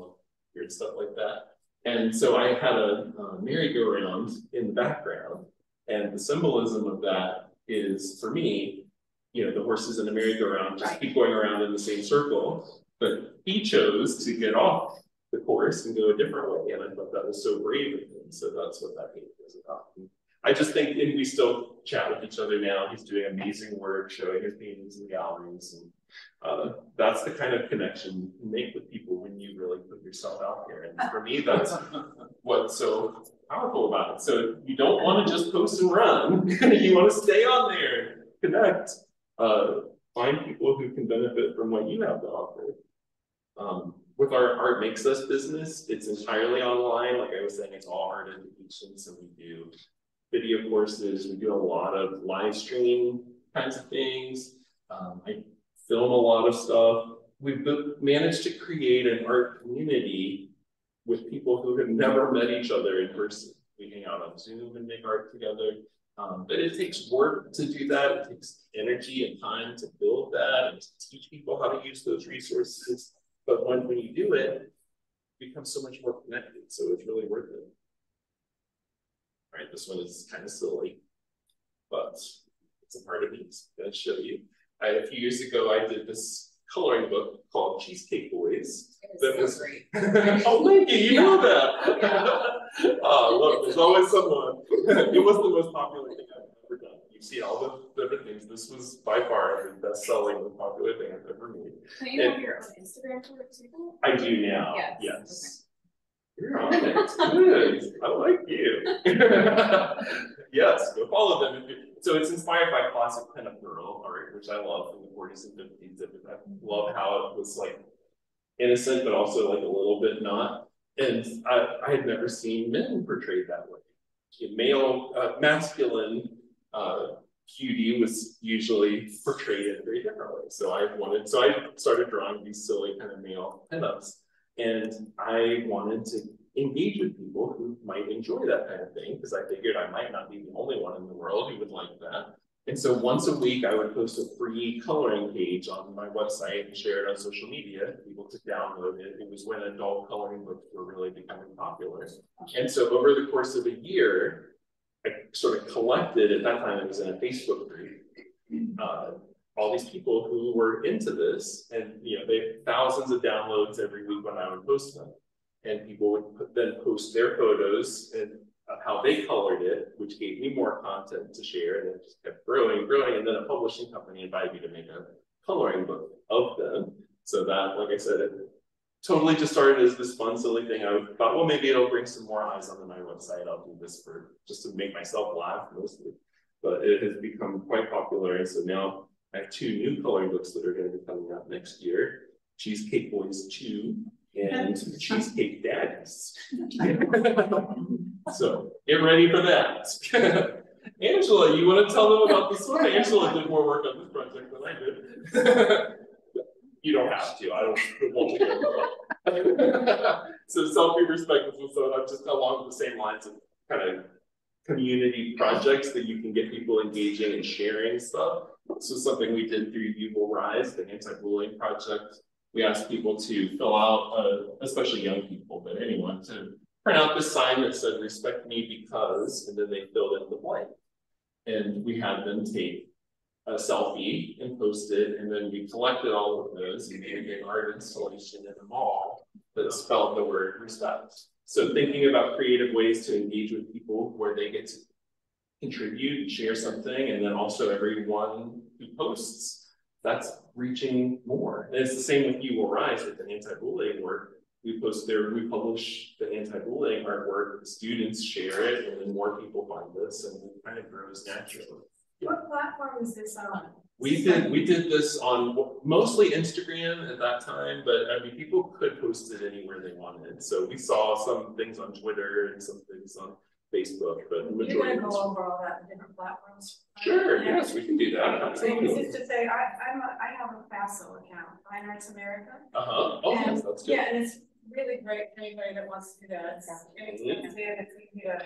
weird stuff like that. And so I had a merry-go-round in the background, and the symbolism of that is, for me, the horses in a merry-go-round just keep going around in the same circle, but he chose to get off the course and go a different way, and I thought that was so brave of him. So that's what that painting was about. And I just think, and we still chat with each other now. He's doing amazing work, showing his paintings in galleries, and that's the kind of connection you make with people when you really put yourself out there. And for me, that's what's so powerful about it. So you don't want to just post and run. You want to stay on there, connect, find people who can benefit from what you have to offer. With our Art Makes Us business, it's entirely online. Like I was saying, it's all art education. So we do video courses, we do a lot of live stream kinds of things. I film a lot of stuff. We've managed to create an art community with people who have never met each other in person. We hang out on Zoom and make art together. But it takes work to do that. It takes energy and time to build that and to teach people how to use those resources. But when you do it, it becomes so much more connected. So it's really worth it. All right, this one is kind of silly, but it's a part of me. I'm going to show you. A few years ago, I did this coloring book called Cheesecake Boys. That was great. Oh, thank you. You know that. Look, there's always someone. It was the most popular thing I've ever done. You see all the different things. This was by far the best-selling, most popular thing I've ever made. So you have your own Instagram for it too? I do now. Yes. Yes. Okay. You're on it. Good. I like you. Yes, go follow them. So it's inspired by classic pinup girl art, which I love from the 40s and 50s. I love how it was like innocent, but also like a little bit not. And I had never seen men portrayed that way. Male, masculine QD was usually portrayed in a very different way. So I started drawing these silly kind of male pinups, and I wanted to engage with people who might enjoy that kind of thing, because I figured I might not be the only one in the world who would like that. And so once a week, I would post a free coloring page on my website and share it on social media. People could download it. It was when adult coloring books were really becoming popular. And so over the course of a year, I sort of collected, at that time it was in a Facebook group, all these people who were into this, and they had thousands of downloads every week when I would post them. And people would then post their photos and how they colored it, which gave me more content to share, and it just kept growing, and then a publishing company invited me to make a coloring book of them. So that, like I said, it totally just started as this fun, silly thing. I thought, well, maybe it'll bring some more eyes onto my website. I'll do this just to make myself laugh mostly. But it has become quite popular, and so now I have 2 new coloring books that are going to be coming out next year: Cheesecake Boys 2 and Cheesecake Daddies. So get ready for that. Angela, you want to tell them about this one? Angela did more work on this project than I did. You don't have to. I don't want to go. So self-respect was so I'm just along the same lines of kind of community projects that you can get people engaging and sharing stuff. This was something we did through You Will Rise, the anti-bullying project. We asked people to fill out, especially young people, but anyone, to print out this sign that said, "Respect me because," and then they filled in the blank. And we had them take a selfie and post it, and then we collected all of those and made a big art installation in the mall that spelled the word respect. So thinking about creative ways to engage with people where they get to contribute and share something, and then also everyone who posts, that's reaching more. And it's the same with You Will Rise with the anti-bullying work. We publish the anti-bullying artwork, the students share it, and then more people find this, and it kind of grows naturally. What platform is this on? We did this on mostly Instagram at that time, but I mean, people could post it anywhere they wanted. So we saw some things on Twitter and some things on Facebook, but the majority. You're going to go over all that in different platforms? Sure, yes, we can do that. Absolutely. Just to say, I have a FASO account, Fine Arts America. Oh, yes, that's good. Yeah, and it's really great for anybody that wants to do that. It's inexpensive, it's easy to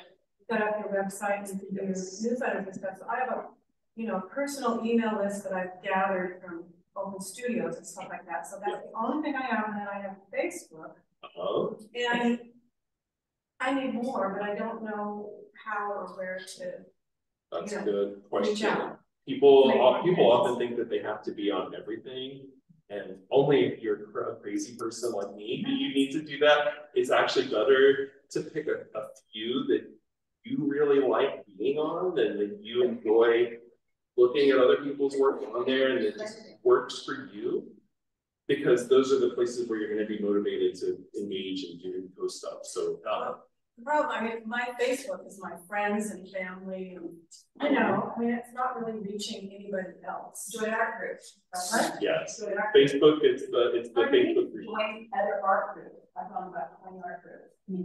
set up your website and do your newsletters and stuff. So I have a personal email list that I've gathered from open studios and stuff like that. So that's the only thing I have, and then I have Facebook. And I need more, but I don't know how or where to. That's a good question. People often think that they have to be on everything, and only if you're a crazy person like me do you need to do that. It's actually better to pick a few that you really like being on and that you enjoy looking at other people's work on there and it just works for you, because those are the places where you're going to be motivated to engage and do and post stuff. So the problem, I mean, my Facebook is my friends and family, and I know, I mean, it's not really reaching anybody else. Join art groups. yes, Join art Facebook, it's the Facebook group. Join other art groups. I found about 20 art groups.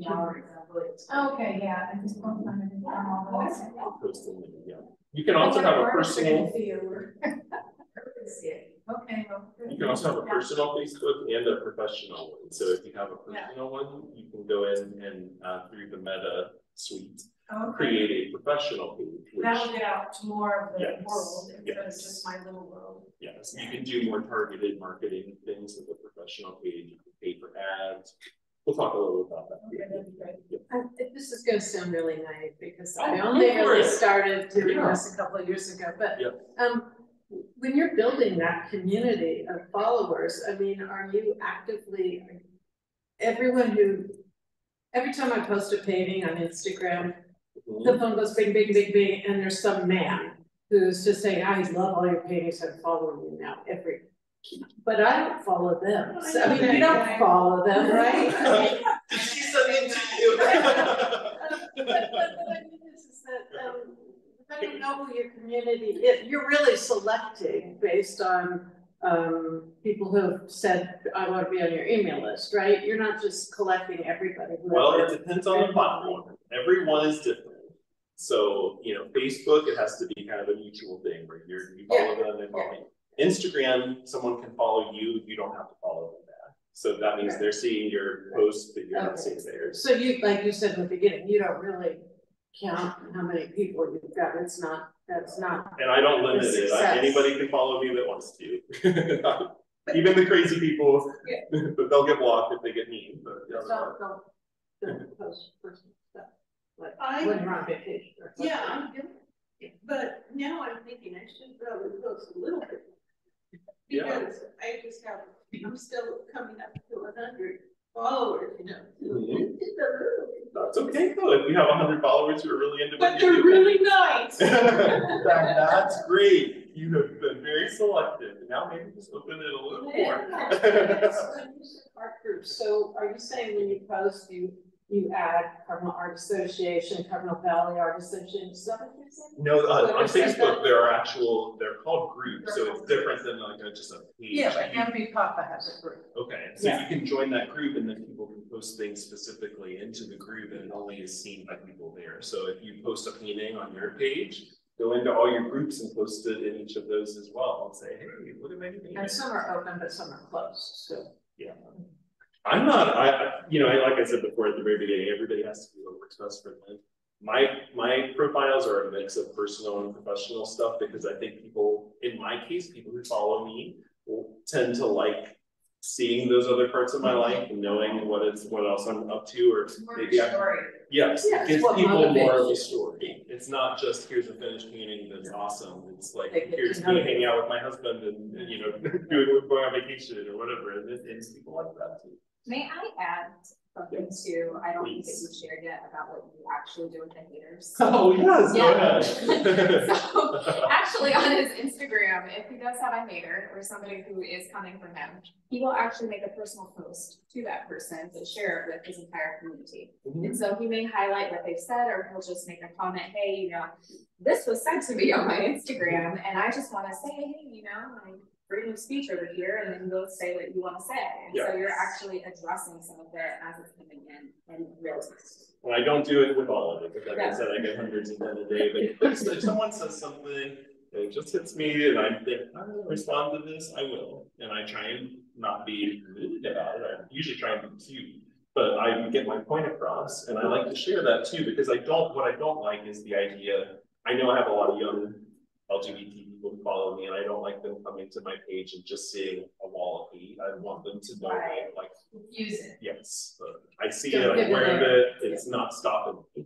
Galleries, I believe. Okay, yeah, I just don't find it in all those. Posting, yeah. You can also have a personal. Okay, well. You can also have a personal Facebook and a professional one. So if you have a personal one, you can go in and through the Meta suite, create a professional page. That'll get out to more of the Yes, world instead of yes. just my little world. Yes, you can do more targeted marketing things with a professional page. You can pay for ads. We'll talk a little bit about that. Okay, that'd be great. This is going to sound really naive because I Oh, only go for really it. started doing Yeah. this a couple of years ago, but Yep. when you're building that community of followers, I mean, are you actively, every time I post a painting on Instagram, the phone goes bing, bing, bing, bing, and there's some man who's just saying, I love all your paintings, I'm following you now, but I don't follow them. So, I mean, you don't follow them, right? She's so into you. But what I mean is that I don't know who your community is. You're really selecting based on people who have said, I want to be on your email list, right? You're not just collecting everybody. Well, it depends on the platform. Everyone is different. So, you know, Facebook, it has to be kind of a mutual thing where you follow them, they follow you. Instagram, someone can follow you, you don't have to follow them back. So that means they're seeing your post, but you're not seeing theirs. So you, like you said in the beginning, you don't really count how many people you've got. That's not. And I don't limit it. Anybody can follow me that wants to. Even the crazy people, but they'll get blocked if they get mean. But Don't post personal stuff. Like I- when you're on vacation. Or something. Yeah, I'm guilty, but now I'm thinking I should probably post a little bit. Yeah. Because I'm still coming up to 100 followers, you know. Mhm. Just a little bit. That's okay though. If you have 100 followers who are really into But what they're you do. really nice. That's great. You have been very selective. Now maybe just open it a little more. Art groups. So are you saying when you post, you add Cardinal Art Association, Cardinal Valley Art Association, is that what you're saying? No, on Twitter, Facebook they're called groups, so it's different than like just a page. Yeah, but Happy Papa has a group. Okay, so you can join that group and then people can post things specifically into the group and it only is seen by people there. So if you post a painting on your page, go into all your groups and post it in each of those as well and say, hey, look at my new painting. And some are open, but some are closed, so. Yeah. I'm not, like I said before at the very beginning, everybody has to do what works best for them. My profiles are a mix of personal and professional stuff because I think people, in my case, people who follow me will tend to like seeing those other parts of my life and knowing what else I'm up to, or maybe yes, it gives people more of a story. It's not just here's a finished painting that's awesome. It's like here's me hanging out with my husband and going on vacation or whatever, and people like that too. May I add something too? I don't think that you shared yet about what you actually do with the haters. Oh yes, go ahead. So actually on his Instagram, if he does have a hater or somebody who is coming from him, he will actually make a personal post to that person to share it with his entire community. And so he may highlight what they've said, or he'll just make a comment, hey, this was said to me on my Instagram, and I just want to say, hey, like freedom of speech over here, and then you'll say what you want to say. And so you're actually addressing some of it as it's coming in real time. Well, I don't do it with all of it, because like I said, I get hundreds of them a day, but if someone says something, it just hits me, and I think, I'm going to respond to this, I will. And I try and not be rude about it. I usually try and be cute, but I get my point across, and I like to share that too, because what I don't like is the idea, I know I have a lot of young LGBT people who follow me, and I don't like them coming to my page and just seeing a wall of hate. I want them to know like Use it. yes, I see it, I'm aware of it, it's not stopping me.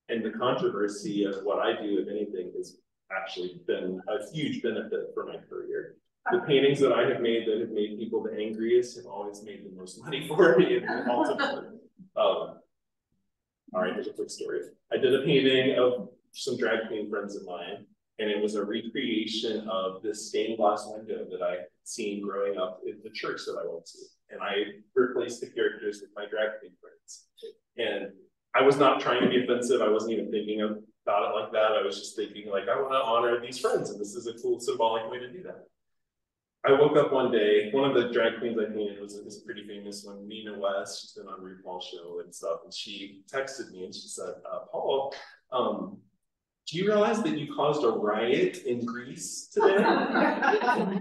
And the controversy of what I do, if anything, has actually been a huge benefit for my career. The paintings that I have made that have made people the angriest have always made the most money for me, and ultimately. All right, here's a quick story. I did a painting of some drag queen friends of mine, and it was a recreation of this stained glass window that I seen growing up in the church that I went to. And I replaced the characters with my drag queen friends. And I was not trying to be offensive. I wasn't even thinking about it like that. I was just thinking like, I want to honor these friends, and this is a cool symbolic way to do that. I woke up one day, one of the drag queens I painted was a pretty famous one, Nina West. She's been on RuPaul's show and stuff. And she texted me and she said, Paul, do you realize that you caused a riot in Greece today? I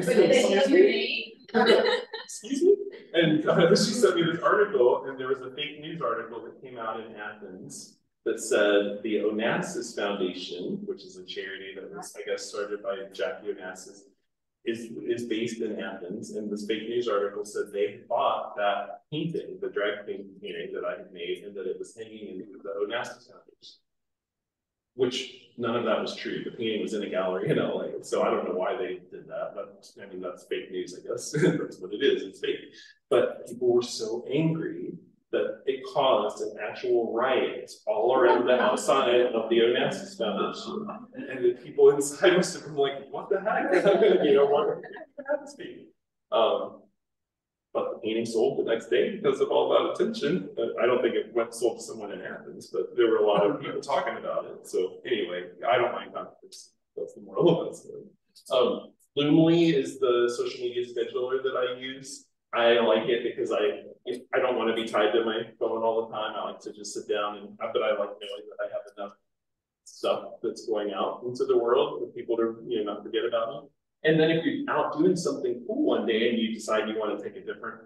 said, excuse me? Excuse me? And she sent me this article, and there was a fake news article that came out in Athens that said the Onassis Foundation, which is a charity that was, I guess, started by Jackie Onassis, is based in Athens, and this fake news article said they bought that painting, the drag queen painting that I had made, and that it was hanging in the Onassis Foundation. Which none of that was true. The painting was in a gallery in LA, so I don't know why they did that. But I mean, that's fake news, I guess. That's what it is. It's fake. But people were so angry that it caused an actual riot all around the outside of the Onassis Foundation. And the people inside must have been like, what the heck? You know, what happened to me? But the painting sold the next day because of all that attention. I don't think it went sold to someone in Athens, but there were a lot of people talking about it. So anyway, I don't mind controversy. That's the moral of that story. Loomly is the social media scheduler that I use. I like it because I don't want to be tied to my phone all the time. I like to just sit down but I like knowing that I have enough stuff that's going out into the world for people to not forget about me. And then if you're out doing something cool one day and you decide you want to take a different,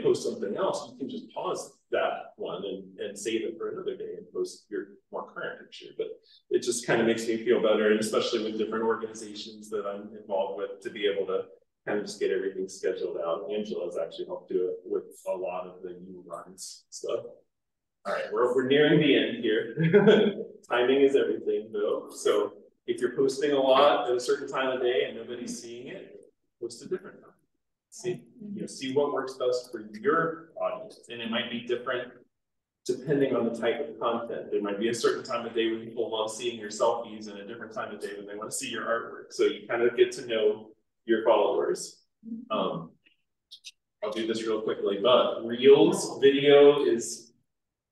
post something else, you can just pause that one and save it for another day and post your more current picture. But it just kind of makes me feel better, and especially with different organizations that I'm involved with, to be able to kind of just get everything scheduled out. Angela's actually helped do it with a lot of the new runs stuff. All right, we're nearing the end here. Timing is everything, though. So if you're posting a lot at a certain time of day and nobody's seeing it, post a different time. See what works best for your audience, and it might be different depending on the type of content. There might be a certain time of day when people love seeing your selfies, and a different time of day when they want to see your artwork. So you kind of get to know your followers. I'll do this real quickly, but Reels video is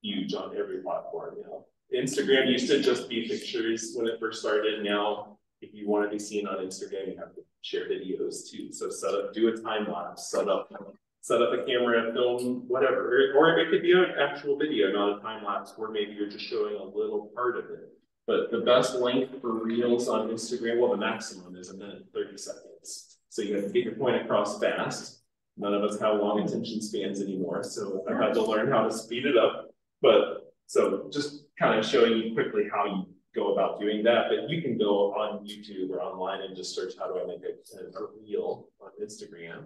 huge on every platform now. Instagram used to just be pictures when it first started. Now, if you want to be seen on Instagram, you have to share videos too. So do a time lapse, set up a camera, film whatever, or it could be an actual video, not a time lapse, where maybe you're just showing a little part of it. But the best length for Reels on Instagram, well, the maximum is 1 minute 30 seconds. So you have to get your point across fast. None of us have long attention spans anymore, so I had to learn how to speed it up. But so just kind of showing you quickly how you go about doing that. But you can go on YouTube or online and just search how do I make a reel on Instagram.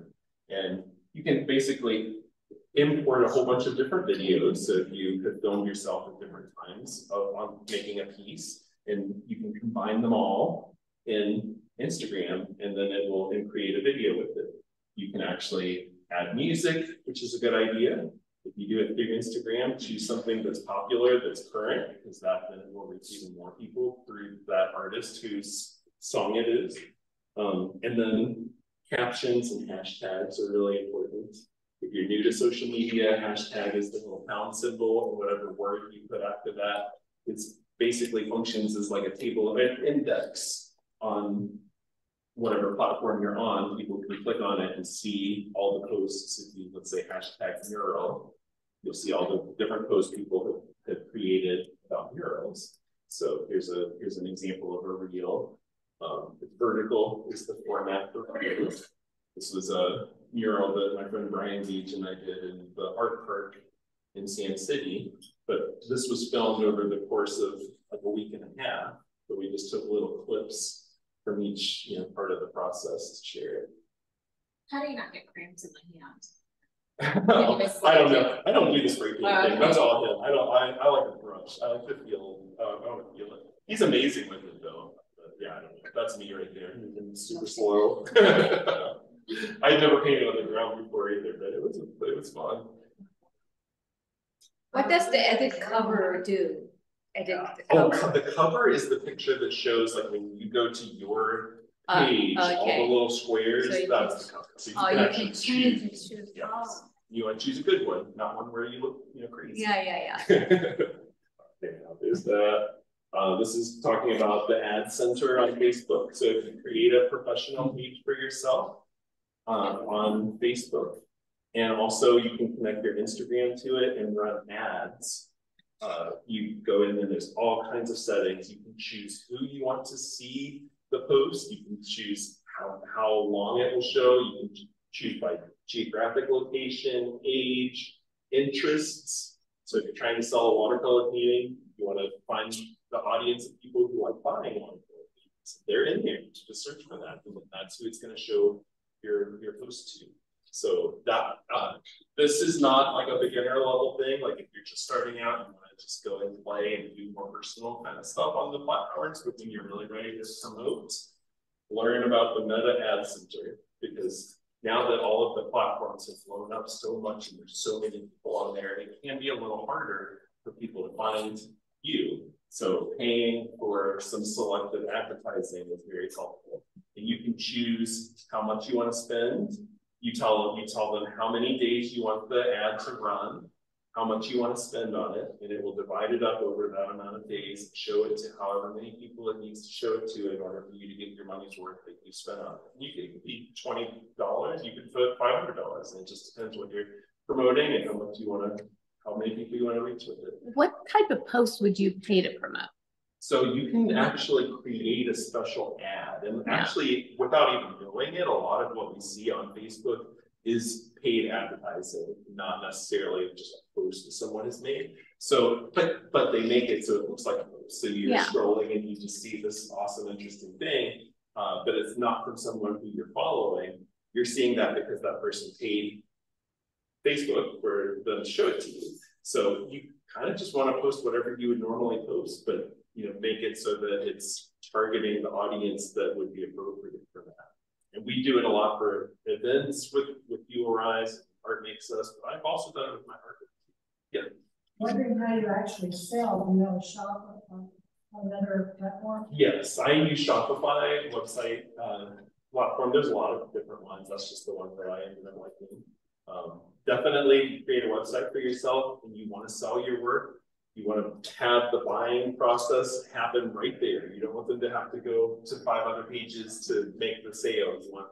And you can basically import a whole bunch of different videos. So if you have filmed yourself at different times on making a piece, and you can combine them all in Instagram, and then it will create a video with it. You can actually add music, which is a good idea. If you do it through Instagram, choose something that's popular, that's current, because that then will reach even more people through that artist whose song it is. And then captions and hashtags are really important. If you're new to social media, hashtag is the little pound symbol, and whatever word you put after that, it's basically functions as like a table of an index on whatever platform you're on. People can click on it and see all the posts. If you, let's say, hashtag mural, you'll see all the different posts people have created about murals. So here's an example of a reel. Vertical is the format for reels. This was a mural that my friend Brian Beach and I did in the art park in Sand City, but this was filmed over the course of like a week and a half. So we just took little clips from each part of the process to share it. How do you not get cramps in the hands? I don't know. I don't do the spray paint thing. That's all him. I like a brush. I like to feel. I want to feel it. He's amazing with it though. But yeah, I don't know. That's me right there. He's super slow. I'd never painted on the ground before either, but it was fun. What does the edit cover do? Edit the Oh, cover. the cover is the picture that shows like when you go to your page, all the little squares, So that's the cover. So you can actually choose. Yes. You want to choose a good one, not one where you look, crazy. Yeah. Okay, now there's that. This is talking about the ad center on Facebook. So if you create a professional page for yourself on Facebook, and also you can connect your Instagram to it and run ads. You go in and there's all kinds of settings. You can choose who you want to see the post. You can choose how long it will show. You can choose by geographic location, age, interests. So if you're trying to sell a watercolor painting, you want to find the audience of people who like buying watercolor paintings. They're in here. Just search for that, and that's who it's going to show your post to. So that this is not like a beginner level thing. Like if you're just starting out, you want to just go and play and do more personal kind of stuff on the platforms. But when you're really ready to promote, learn about the Meta Ad Center, because now that all of the platforms have blown up so much and there's so many people on there, it can be a little harder for people to find you. So paying for some selective advertising is very helpful. And you can choose how much you want to spend. You tell them how many days you want the ad to run, how much you want to spend on it, and it will divide it up over that amount of days, show it to however many people it needs to show it to in order for you to get your money's worth that you spent on it. It could be $20, you could put $500, and it just depends what you're promoting and how many people you want to reach with it. What type of post would you pay to promote? So you can actually create a special ad, and actually, without even knowing it, a lot of what we see on Facebook is paid advertising, not necessarily just a post that someone has made. So, but they make it so it looks like a post. So you're scrolling and you just see this awesome, interesting thing, but it's not from someone who you're following. You're seeing that because that person paid Facebook for them to show it to you. So you kind of just want to post whatever you would normally post, but make it so that it's targeting the audience that would be appropriate for that. And we do it a lot for events with URIs, Art Makes Us, but I've also done it with my art. Yeah. Wondering how you actually sell. Do you have a shop on another platform? Yes, I use Shopify website platform. There's a lot of different ones. That's just the one that I ended up liking. Definitely create a website for yourself and you want to sell your work. You want to have the buying process happen right there. You don't want them to have to go to 5 other pages to make the sale. You want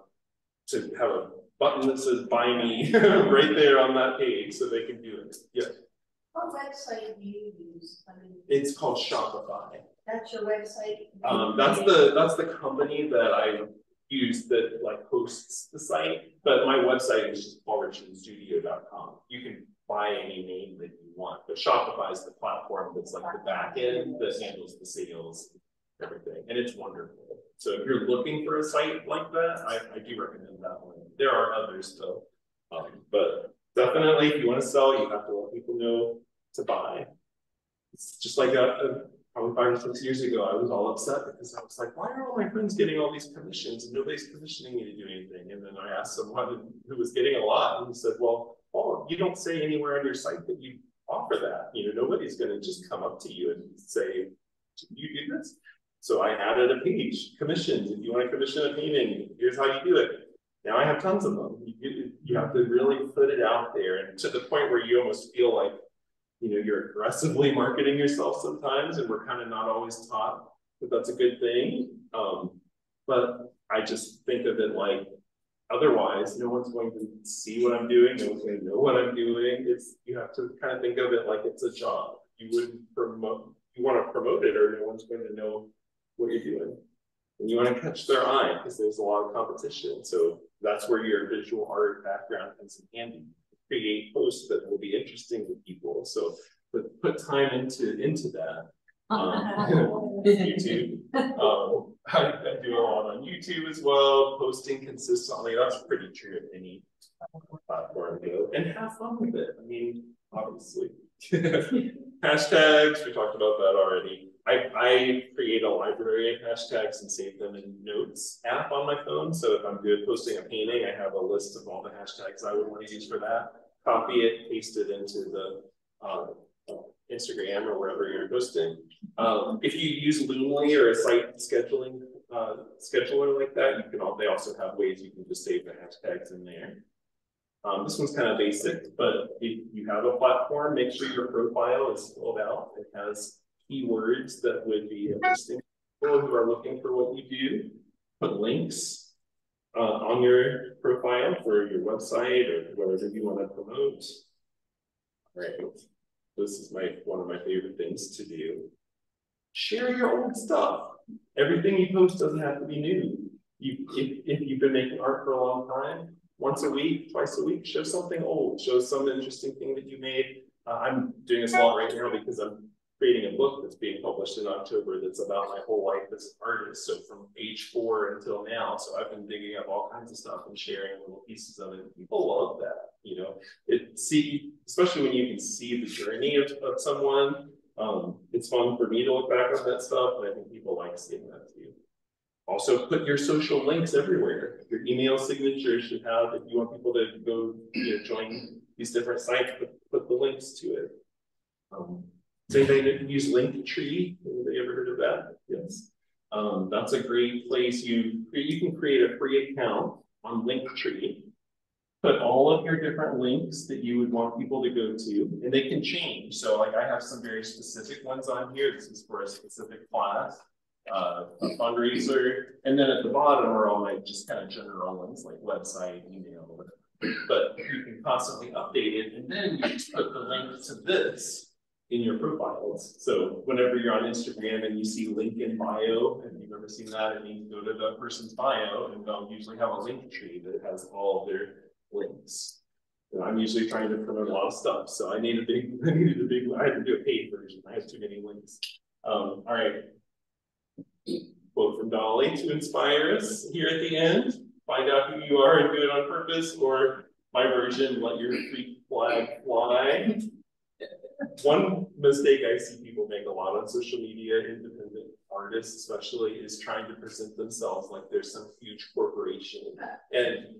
to have a button that says buy me right there on that page so they can do it. Yeah. What website do you use? It's called Shopify. That's your website? That's the company that I use that hosts the site, but my website is just richmondstudio.com. You can buy any name that you want, but Shopify is the platform that's like the back end that handles the sales, everything, and it's wonderful. So if you're looking for a site like that, I do recommend that one. There are others though, but definitely if you want to sell, you have to let people know to buy. It's just like probably 5 or 6 years ago, I was all upset because I was like, why are all my friends getting all these commissions and nobody's commissioning me to do anything? And then I asked someone who was getting a lot, and he said, well, you don't say anywhere on your site that you offer that. Nobody's going to just come up to you and say, you do this? So I added a page, commissions. If you want to commission a painting, here's how you do it. Now I have tons of them. You have to really put it out there, and to the point where you almost feel like you're aggressively marketing yourself sometimes, and we're kind of not always taught that that's a good thing. But I just think of it like, otherwise, no one's going to see what I'm doing. No one's going to know what I'm doing. You have to kind of think of it like it's a job. You want to promote it, or no one's going to know what you're doing. And you want to catch their eye because there's a lot of competition. So that's where your visual art background comes in handy. Create posts that will be interesting to people. So put time into that. YouTube. I do a lot on YouTube as well, posting consistently. That's pretty true of any platform, and have fun with it. I mean, obviously. Hashtags, we talked about that already. I create a library of hashtags and save them in Notes app on my phone. So if I'm posting a painting, I have a list of all the hashtags I would want to use for that. Copy it, paste it into the Instagram or wherever you're posting. If you use Loomly or a site scheduling scheduler like that, they also have ways you can just save the hashtags in there. This one's kind of basic, but if you have a platform, make sure your profile is filled out. It has keywords that would be interesting to people who are looking for what you do. Put links on your profile for your website or whatever you want to promote. All right, this is one of my favorite things to do. Share your old stuff. Everything you post doesn't have to be new. If you've been making art for a long time, once a week, twice a week, show something old, show some interesting thing that you made. I'm doing this a lot right now because I'm creating a book that's being published in October that's about my whole life as an artist. So from age 4 until now. So I've been digging up all kinds of stuff and sharing little pieces of it. People love that, you know. Especially when you can see the journey of someone. It's fun for me to look back on that stuff, and I think people like seeing that too. Also, put your social links everywhere. Your email signature should have, if you want people to go join these different sites, put the links to it. Does anybody use Linktree? Anybody ever heard of that? Yes. That's a great place. You can create a free account on Linktree. Put all of your different links that you would want people to go to, and they can change. So like I have some very specific ones on here. This is for a specific class. A fundraiser, and then at the bottom are all my just kind of general ones like website, email, whatever. But you can constantly update it, and then you just put the link to this in your profiles. So whenever you're on Instagram and you see link in bio, and you've ever seen that, it means go to the person's bio, and they'll usually have a link tree that has all of their links. And I'm usually trying to promote a lot of stuff, so I had to do a paid version. I have too many links. All right. Quote from Dolly to inspire us here at the end. Find out who you are and do it on purpose, or my version, let your freak flag fly. One mistake I see people make a lot on social media, independent artists especially, is trying to present themselves like there's some huge corporation. And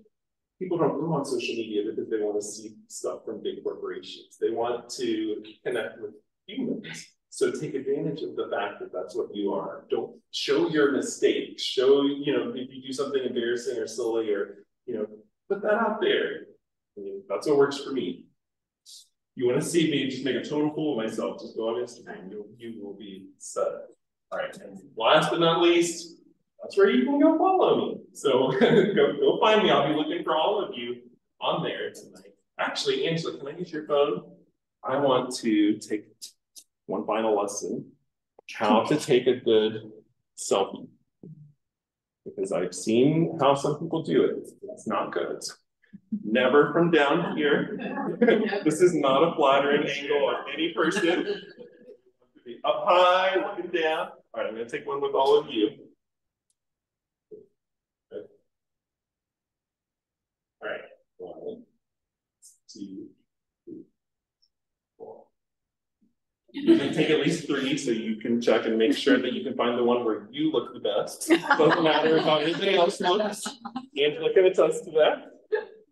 people don't go on social media because they want to see stuff from big corporations. They want to connect with humans. So take advantage of the fact that that's what you are. Don't show your mistakes. Show, if you do something embarrassing or silly or, put that out there. I mean, that's what works for me. You want to see me just make a total fool of myself, just go on Instagram. You will be set. All right, and last but not least, that's where you can go follow me. So go find me. I'll be looking for all of you on there tonight. Actually, Angela, can I use your phone? I want to take one final lesson, how to take a good selfie. Because I've seen how some people do it. It's not good. Never from down here. This is not a flattering angle on any person. Be up high, looking down. All right, I'm gonna take one with all of you. Okay. All right, 1, 2, 3, 4. You can take at least 3 so you can check and make sure that you can find the one where you look the best. Doesn't matter how anything else looks. Angela can attest to that.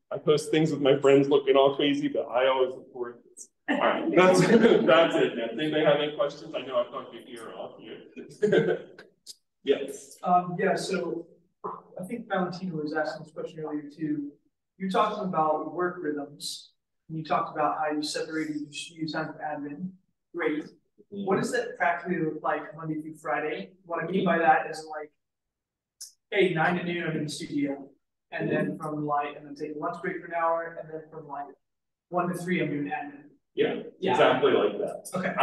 I post things with my friends looking all crazy, but I always look forward to this. All right, that's it. Now, does anybody have any questions? I know I've talked your ear off here. Yes. Yeah, so I think Valentino was asking this question earlier too. You're talking about work rhythms, and you talked about how you separated your time for admin. Great. What does that practically look like Monday through Friday? What I mean by that is like, hey, 9 to noon, I'm in the studio. And then and then take a lunch break for an hour. And then from 1 to 3, I'm doing admin. Yeah, exactly like that. Okay.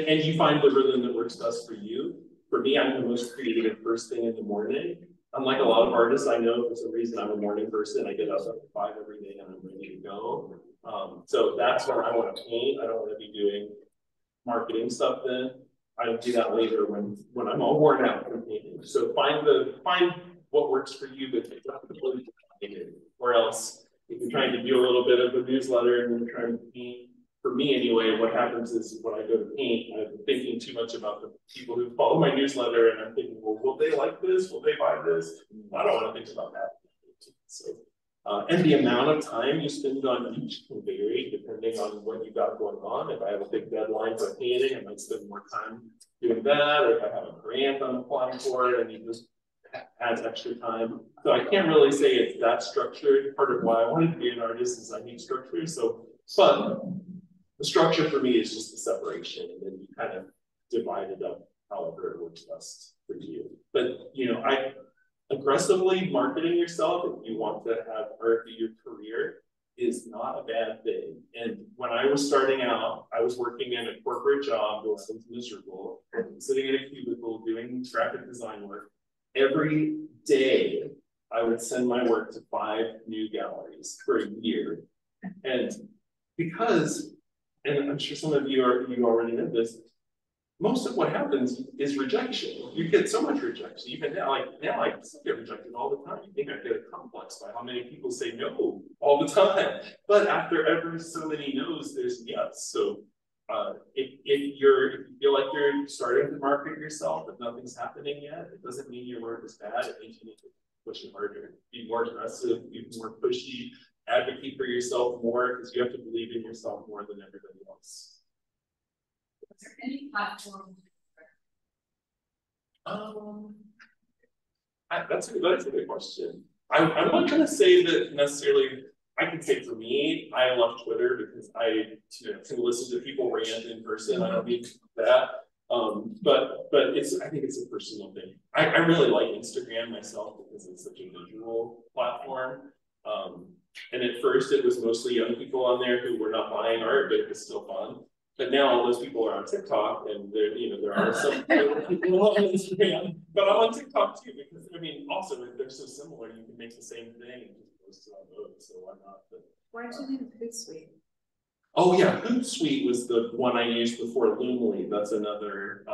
And you find the rhythm that works best for you. For me, I'm the most creative first thing in the morning. Unlike a lot of artists I know, for some reason, I'm a morning person. I get up at 5 every day and I'm ready to go. So that's when I want to paint. I don't want to be doing marketing stuff then. I do that later when I'm all worn out from painting. So find what works for you, but or else if you're trying to do a little bit of a newsletter and then you're trying to paint, for me anyway, what happens is when I go to paint, I'm thinking too much about the people who follow my newsletter, and I'm thinking, well, will they like this? Will they buy this? I don't want to think about that. So And the amount of time you spend on each can vary depending on what you got going on. If I have a big deadline for painting, I might spend more time doing that. Or if I have a grant I'm applying for, and it just adds extra time. So I can't really say it's that structured. Part of why I wanted to be an artist is I need structure. So, but the structure for me is just the separation, and then you kind of divide it up however it works best for you. But you know, aggressively marketing yourself if you want to have art be your career is not a bad thing. And when I was starting out, I was working in a corporate job that was miserable, sitting in a cubicle doing graphic design work. Every day I would send my work to 5 new galleries for a year. And because, and I'm sure some of you already know this, most of what happens is rejection. You get so much rejection. Even now, now I still get rejected all the time. You think I get a complex by how many people say no all the time. But after every so many no's, there's yes. So if you feel like you're starting to market yourself, but nothing's happening yet, it doesn't mean your work is bad. It means you need to push it harder, be more aggressive, be more pushy, advocate for yourself more, because you have to believe in yourself more than everybody else. Is there any platform? That's a good question. I'm not going to say that necessarily. I can say for me, I love Twitter because I can listen to people rant in person. I don't need that. But I think it's a personal thing. I really like Instagram myself because it's such a visual platform. And at first it was mostly young people on there who were not buying art, but it was still fun. But now all those people are on TikTok, and there are some people on Instagram, but I'm on TikTok too because also they're so similar. You can make the same thing and just post it on both. So why not? Why don't you do Hootsuite? Oh yeah, Hootsuite was the one I used before Loomly. That's another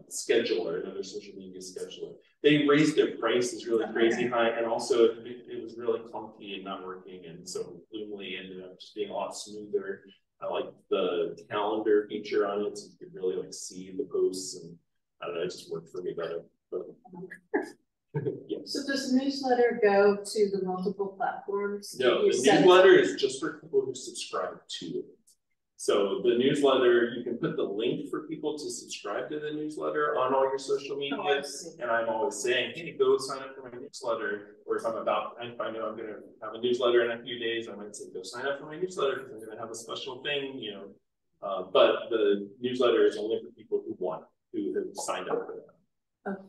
scheduler, another social media scheduler. They raised their prices really crazy high, and also it was really clunky and not working. And so Loomly ended up just being a lot smoother. I like the calendar feature on it, so you could really see the posts, and I don't know, it just worked for me better. But yeah. So does the newsletter go to the multiple platforms? No, the newsletter is just for people who subscribe to it. So the newsletter, you can put the link for people to subscribe to the newsletter on all your social media. And I'm always saying, hey, go sign up for my newsletter. Or if I know I'm going to have a newsletter in a few days, I might say, go sign up for my newsletter because I'm going to have a special thing, But the newsletter is only for people who have signed up for that. Okay.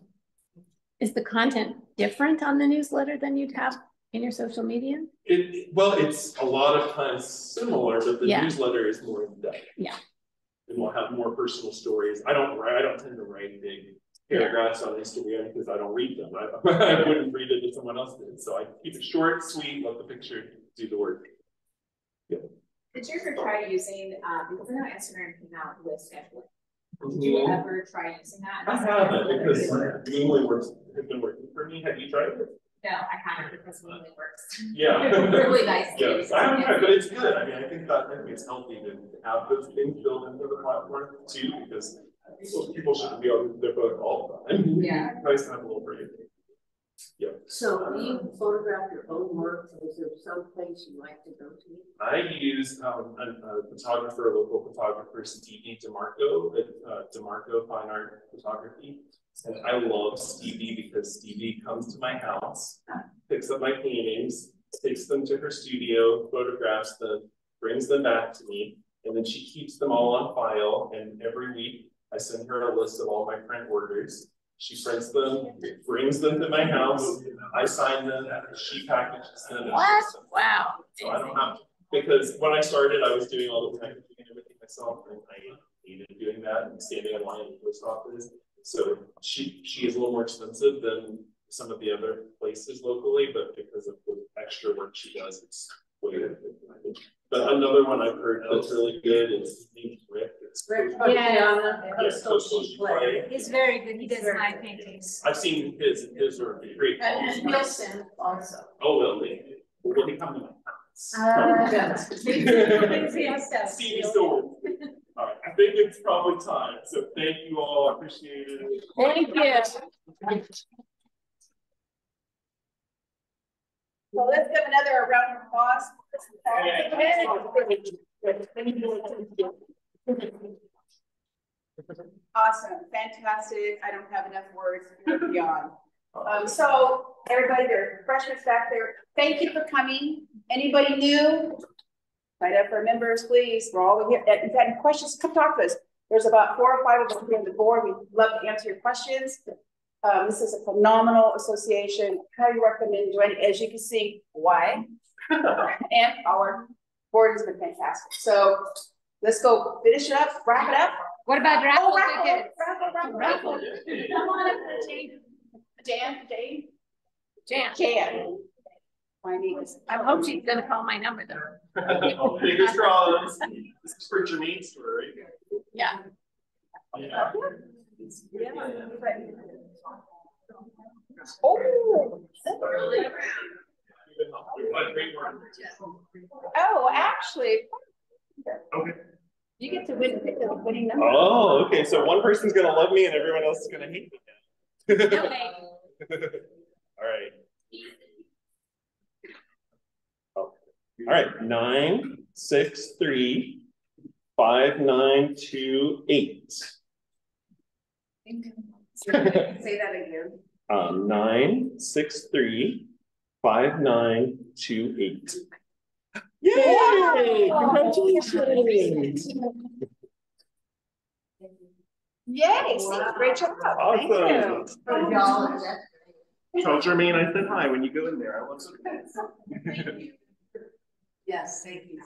Is the content different on the newsletter than you'd have in your social media? Well, it's a lot of times similar, but the newsletter is more in depth. Yeah. And we'll have more personal stories. I don't tend to write big paragraphs on Instagram because I don't read them. I wouldn't read it if someone else did. So I keep it short, sweet, let the picture do the work. Yeah. Did you ever try using, because I know Instagram came out with scheduling. Did you ever try using that? I haven't, because Loomly has been working for me. Have you tried it? No, I haven't, because Loomly works. Yeah. Really nice. Yes, I haven't tried, but it's good. I think it's healthy to have those things built into the platform too, because people shouldn't be on their phone all the time. Yeah. It's nice to have a little break. Yeah. So do you photograph your own work? Is there some place you like to go to? I use a photographer, a local photographer, Stevie DeMarco at DeMarco Fine Art Photography. And I love Stevie because Stevie comes to my house, picks up my paintings, takes them to her studio, photographs them, brings them back to me, and then she keeps them all on file. And every week I send her a list of all my print orders. She prints them, brings them to my house, I sign them, she packages them. What? Wow. So I don't have to, because when I started, I was doing all the packaging and everything myself, and I hated doing that and standing in line at the post office. So she is a little more expensive than some of the other places locally, but because of the extra work she does, it's way worth it. But another one I've heard that's really good is named Rick. He's very good. He does my paintings. I've seen his are great. And Wilson also. Oh, really? Will he come to my house? Stevie Stewart. All right, I think it's probably time. So thank you all. I appreciate it. Thank you. So let's give another round of applause. Awesome, fantastic. I don't have enough words beyond. So everybody, there are freshmen back there. Thank you for coming. Anybody new? Sign up for members, please. We're all here. If you have any questions, come talk to us. There's about 4 or 5 of us here on the board. We'd love to answer your questions. This is a phenomenal association. Highly recommend joining. As you can see, why? And our board has been fantastic. So let's go finish it up, wrap it up. What about raffle tickets? Raffle. Jan. My name is. I hope she's gonna call my number though. Fingers crossed. This is for Jermaine's story. Yeah. Yeah. Oh, actually. Okay. You get to win the winning number. Oh, okay. So one person's gonna love me and everyone else is gonna hate me. No way. All right. Oh. All right. 9, 6, 3, 5, 9, 2, 8. Say that again. 9, 6, 3, 5, 9, 2, 8. Yay! Congratulations! Yay! Great job. Thank you. Tell Jermaine I said hi when you go in there. I love it. Yes, thank you.